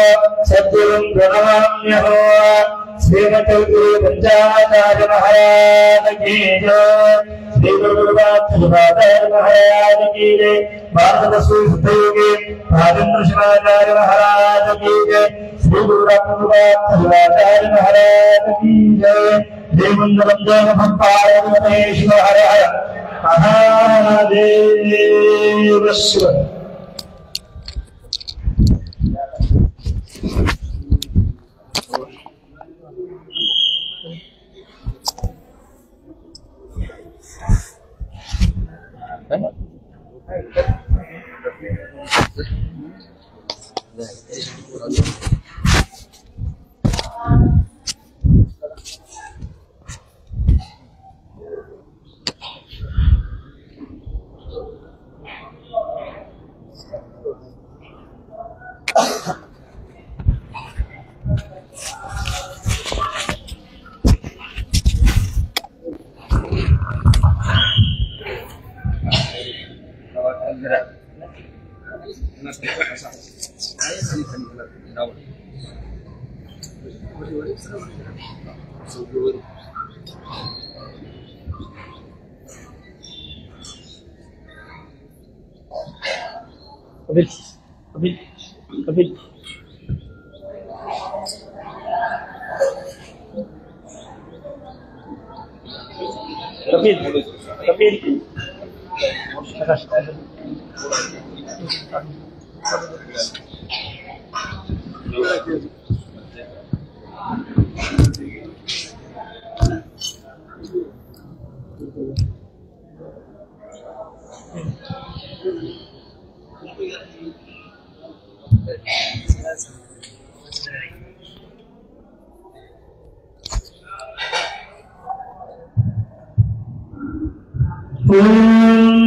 श्रीमते गुरु पंचाचार्य महाराज की जय श्री गुरुरूपाक्षराचार्य महाराज की जय भारत सुखयोगी राजेंद्र शिवाचार्य महाराज की जय श्री गुरुरूपाक्षराचार्य महाराज की जय जय मंगलम जय भक्ताय शिव हर हर महादेव शिव कपिल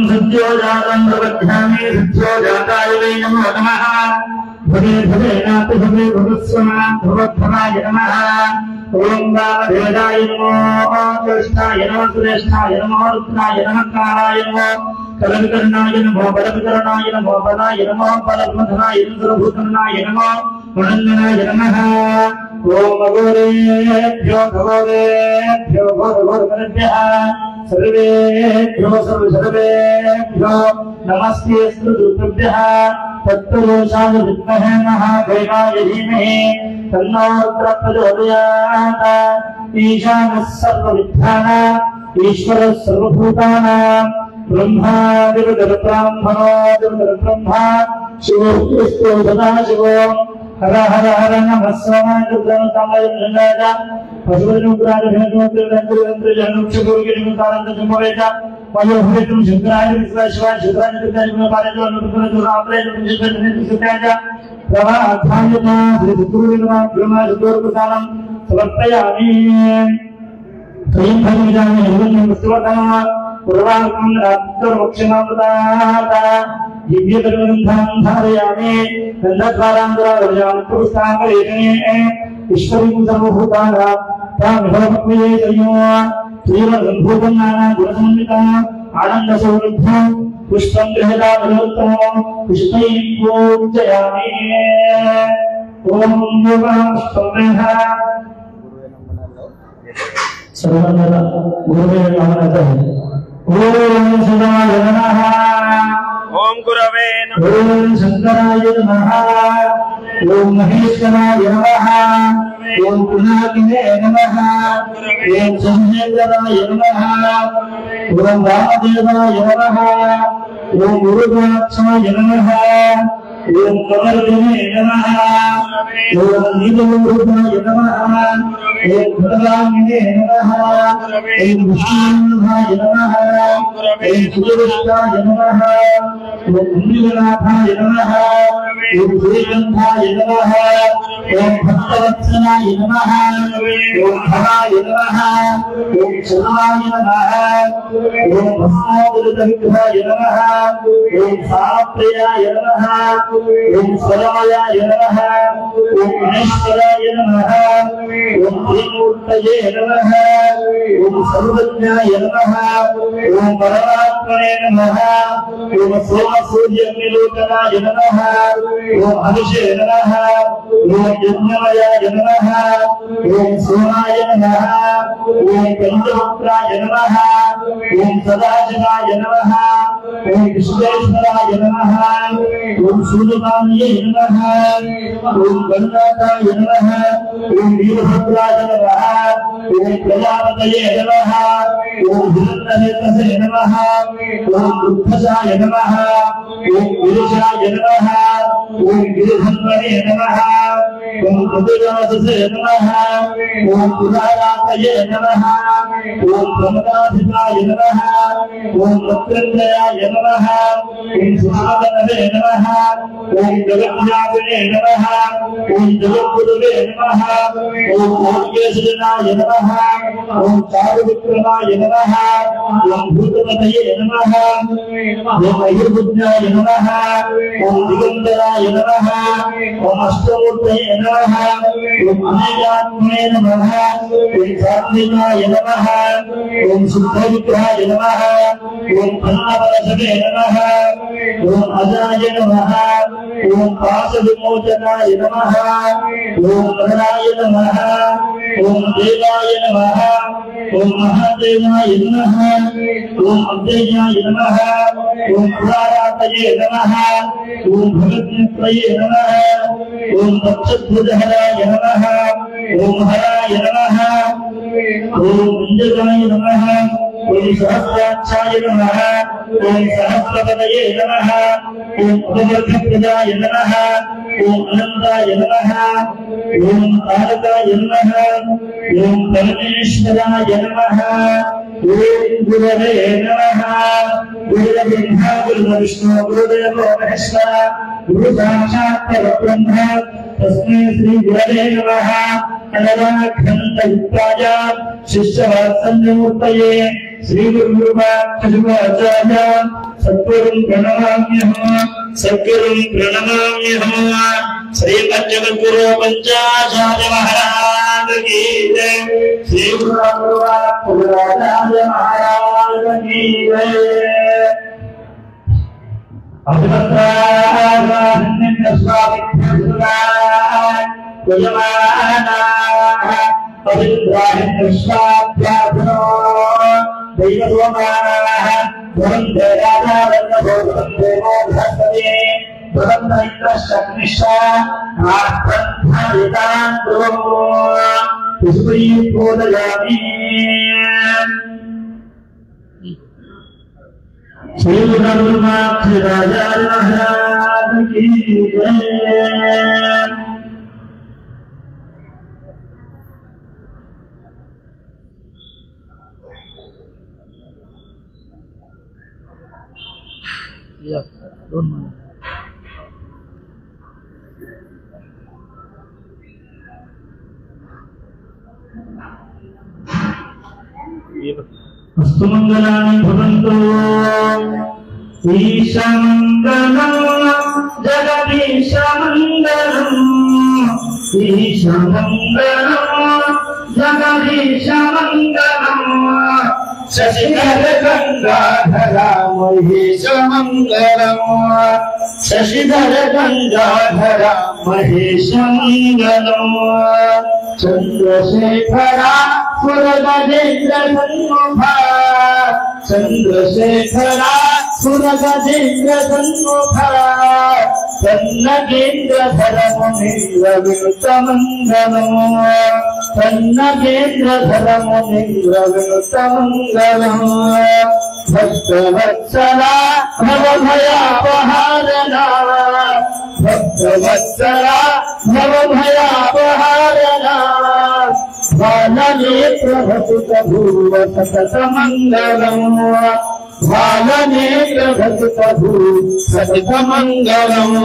सद्योजातं प्रबध्यामि सद्योजाताय वै नमो नमः भवे भवेनाथ भवे भवस्वनाथ भवद्भवाय नमः ओम वामदेवाय नमो कृष्णाय नमो सुरेष्ठाय नमो रुद्राय नमः कालाय नमो कलविकर्णाय नमो बलविकर्णाय नमो बलाय नमो बलवधनाय नमो सर्वभूतनाय नमो गुणङ्गनाय नमः ओम अघोरेभ्यो भगवतेभ्यो भगवद्भ्यः सर्वेभ्यो सर्वेभ्यो नमस्ते स्तुतिभ्यः तत्पुरुषाय विद्महे महादेवाय धीमहि तन्नो प्रचोदयात् ईशानः सर्वविद्यानां ईश्वरः सर्वभूतानां ब्रह्मा शिवो क्रिस्तो सदाशिवो हर हर हर नमः स्वामी दुर्गं कामयन्नाजा पशुपतिनुग्राज भेदोत्तरंतरजनुक्षुगुरुगिरिमुखारंतजुमवेजा वयोभृतं शंकराय विश्वाशिवाय शुक्राय दुर्गाय पारेजो अनुग्रहजुराप्रेजो निजनिजनिजनिजा प्रभाधायता श्रीगुरुविनोद्गमा सुदूरप्रसानं समर्पयामि स्वयं भगवजामि हिरण्यं मुस्तवतः पूर्वाङ्गं रात्रोक्षणामृताता दिव्यधर्मग्रन्थां धारयामि गन्धद्वारान्तरावर्जामि पुरुषाङ्गलेखने ईश्वरीं सर्वभूतानां तामिभवक्रिये तयो श्रीरसम्भूतं नानागुणसंयुता आनन्दसौरभ्यं पुष्पं गृहदाभयोत्तमं पुष्पैः पूजयामि ॐ योगपुष्पमेह सर्वदा गुरुवे नमः ఓం శివాయ నమః. ఓం గురవే నమః. ఓం శంకరాయ నమః. ఓం మహేశ్వరాయ నమః. ఓం పునాకినే నమః. ఓం సంజేంద్రాయ నమః. ఓం వామదేవాయ నమః. ఓం గురుదాక్షాయ నమః. ఓం కమర్దినే నమః. ఓం నీలమూర్ధాయ నమః. ఓం భద్రాంగినే నమః. ఓం విష్ణునాథాయ నమః. ఓం సుదర్శనాయ నమః. ఓం నీలనాథాయ నమః. ఓం శ్రీగంధాయ నమః. ఓం భక్తవత్సలాయ నమః. ఓం భవాయ నమః. ఓం శర్వాయ నమః. ఓం భస్మావృత విగ్రహాయ నమః. ఓం సాప్రయాయ నమః. ఓం స్వరాయ నమః. ఓం మహేశ్వరాయ నమః. ఓం శ్రీమూర్తయే నమః. ఓం సర్వజ్ఞాయ నమః. ఓం పరమాత్మనే నమః. ఓం సోమసూర్యనిలోకనాయ నమః. ఓం హనుషే నమః. ఓం యజ్ఞమయాయ నమః. ఓం సోమాయ నమః. ఓం పంచవక్రాయ నమః. ఓం సదాశివాయ నమః. ఓం విశ్వేశ్వరాయ నమః. ఓం సూర్యమాన్యే నమః. ఓం గణనాథాయ నమః. ఓం వీరభద్రాయ నమః. ఓం ప్రజాపతయే నమః. ఓం హిరణ్యనేత్రసే నమః. ఓం దుఃఖసాయ నమః. ఓం గిరిశాయ నమః. ఓం గిరిధన్వనే నమః. ఓం మధురాససే నమః. ఓం పురారాతయే నమః. ఓం ప్రమదాధిపాయ నమః. ఓం మృత్యుంజయాయ నమః. ఓం సుష్మదనవే నమః. ఓం జగద్వ్యాపినే నమః. ఓం జగద్గురువే నమః. ఓం ఓంకేశ్వరాయ నమః. ఓం చారువిక్రమాయ నమః. ఓం భూతపతయే నమః. ఓం అయ్యుర్బుద్ధాయ నమః. ఓం దిగంబరాయ నమః. ఓం అష్టమూర్తయే నమః. ఓం అనేకాత్మనే నమః. ఓం సాత్వికాయ నమః. ఓం శుద్ధవిగ్రహాయ నమః. ఓం అన్నవరసవే నమః. ఓం అజాయ నమః. ఓం పాశవిమోచనాయ నమః. ఓం మరణాయ నమః. ఓం దేవాయ నమః. ఓం మహాదేవాయ నమః. ఓం అవ్యయాయ నమః. ఓం పురారాతయే నమః. ఓం భగవద్గీతాయ నమః. ఓం దక్షధ్వజహరాయ నమః. ఓం హరాయ నమః. ఓం అంజనాయ నమః. ఓం సహస్రాక్షాయ నమః. ఓం సహస్రపదయే నమః. ఓం ఉపవర్గప్రదాయ నమః. ఓం అనంతాయ నమః. ఓం తారకాయ నమః. ఓం పరమేశ్వరాయ నమః. ఓం గురవే నమః. గురుబ్రహ్మ గురుర్విష్ణు గురుదేవో మహేశ్వర గురు సాక్షాత్ పరబ్రహ్మ తస్మై శ్రీ గురవే నమః. అనరాఘంతయుక్తాయ శిష్యవాత్సల్యమూర్తయే శ్రీ గురువాచార్య సద్గురుం ప్రణమామ్యహం. సద్గురుం ప్రణమామ్యహం. శ్రీమజ్జగద్గురు పంచాచార్య మహారాజ్ కీ జై. శ్రీ గురువాచార్య మహారాజ్ కీ జై. श्री राजा महाराज की जय. Yeah, don't mind. अस्तु मंगलानि भवन्तु. ईशमङ्गलं जगदीशमङ्गलं. ईशमङ्गलं जगदीशमङ्गलं. शशिधर गंगाधरा महेशमङ्गलं. शशिधर गंगाधरा महेशमङ्गलं. चन्द्रशेखरा सुरगजेन्द्र सन्मुखा चंद्रशेखरा सुरगजेन्द्र सन्मुखा सन्नगेन्द्रधर मुनीन्द्र विनुत मंगलम् सन्नगेन्द्रधर मुनीन्द्र विनुत मंगलम् भक्तवत्सला भवभयापहारणा भक्तवत्सला भवभयापहारणा बालनेत्र भसुत भूव सतत मंगलम् बालनेत्र भसुत भूव सतत मंगलम्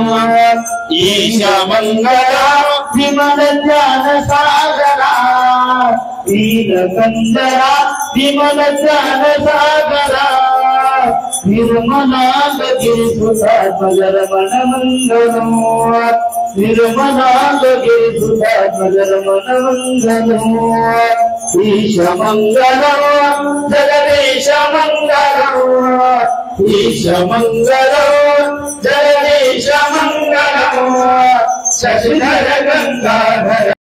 ईशा मंगला विमल ज्ञान सागरा नीलकंदरा विमल ज्ञान सागरा निर्मलांग गिरिसुधा मजरमन मंगलम् निर्मलांग गिरिसुधा मजरमन मंगलम् ईश मंगलम् जगदीश मंगलम् ईश मंगलम् जगदीश मंगलम् शशिधर गंगाधर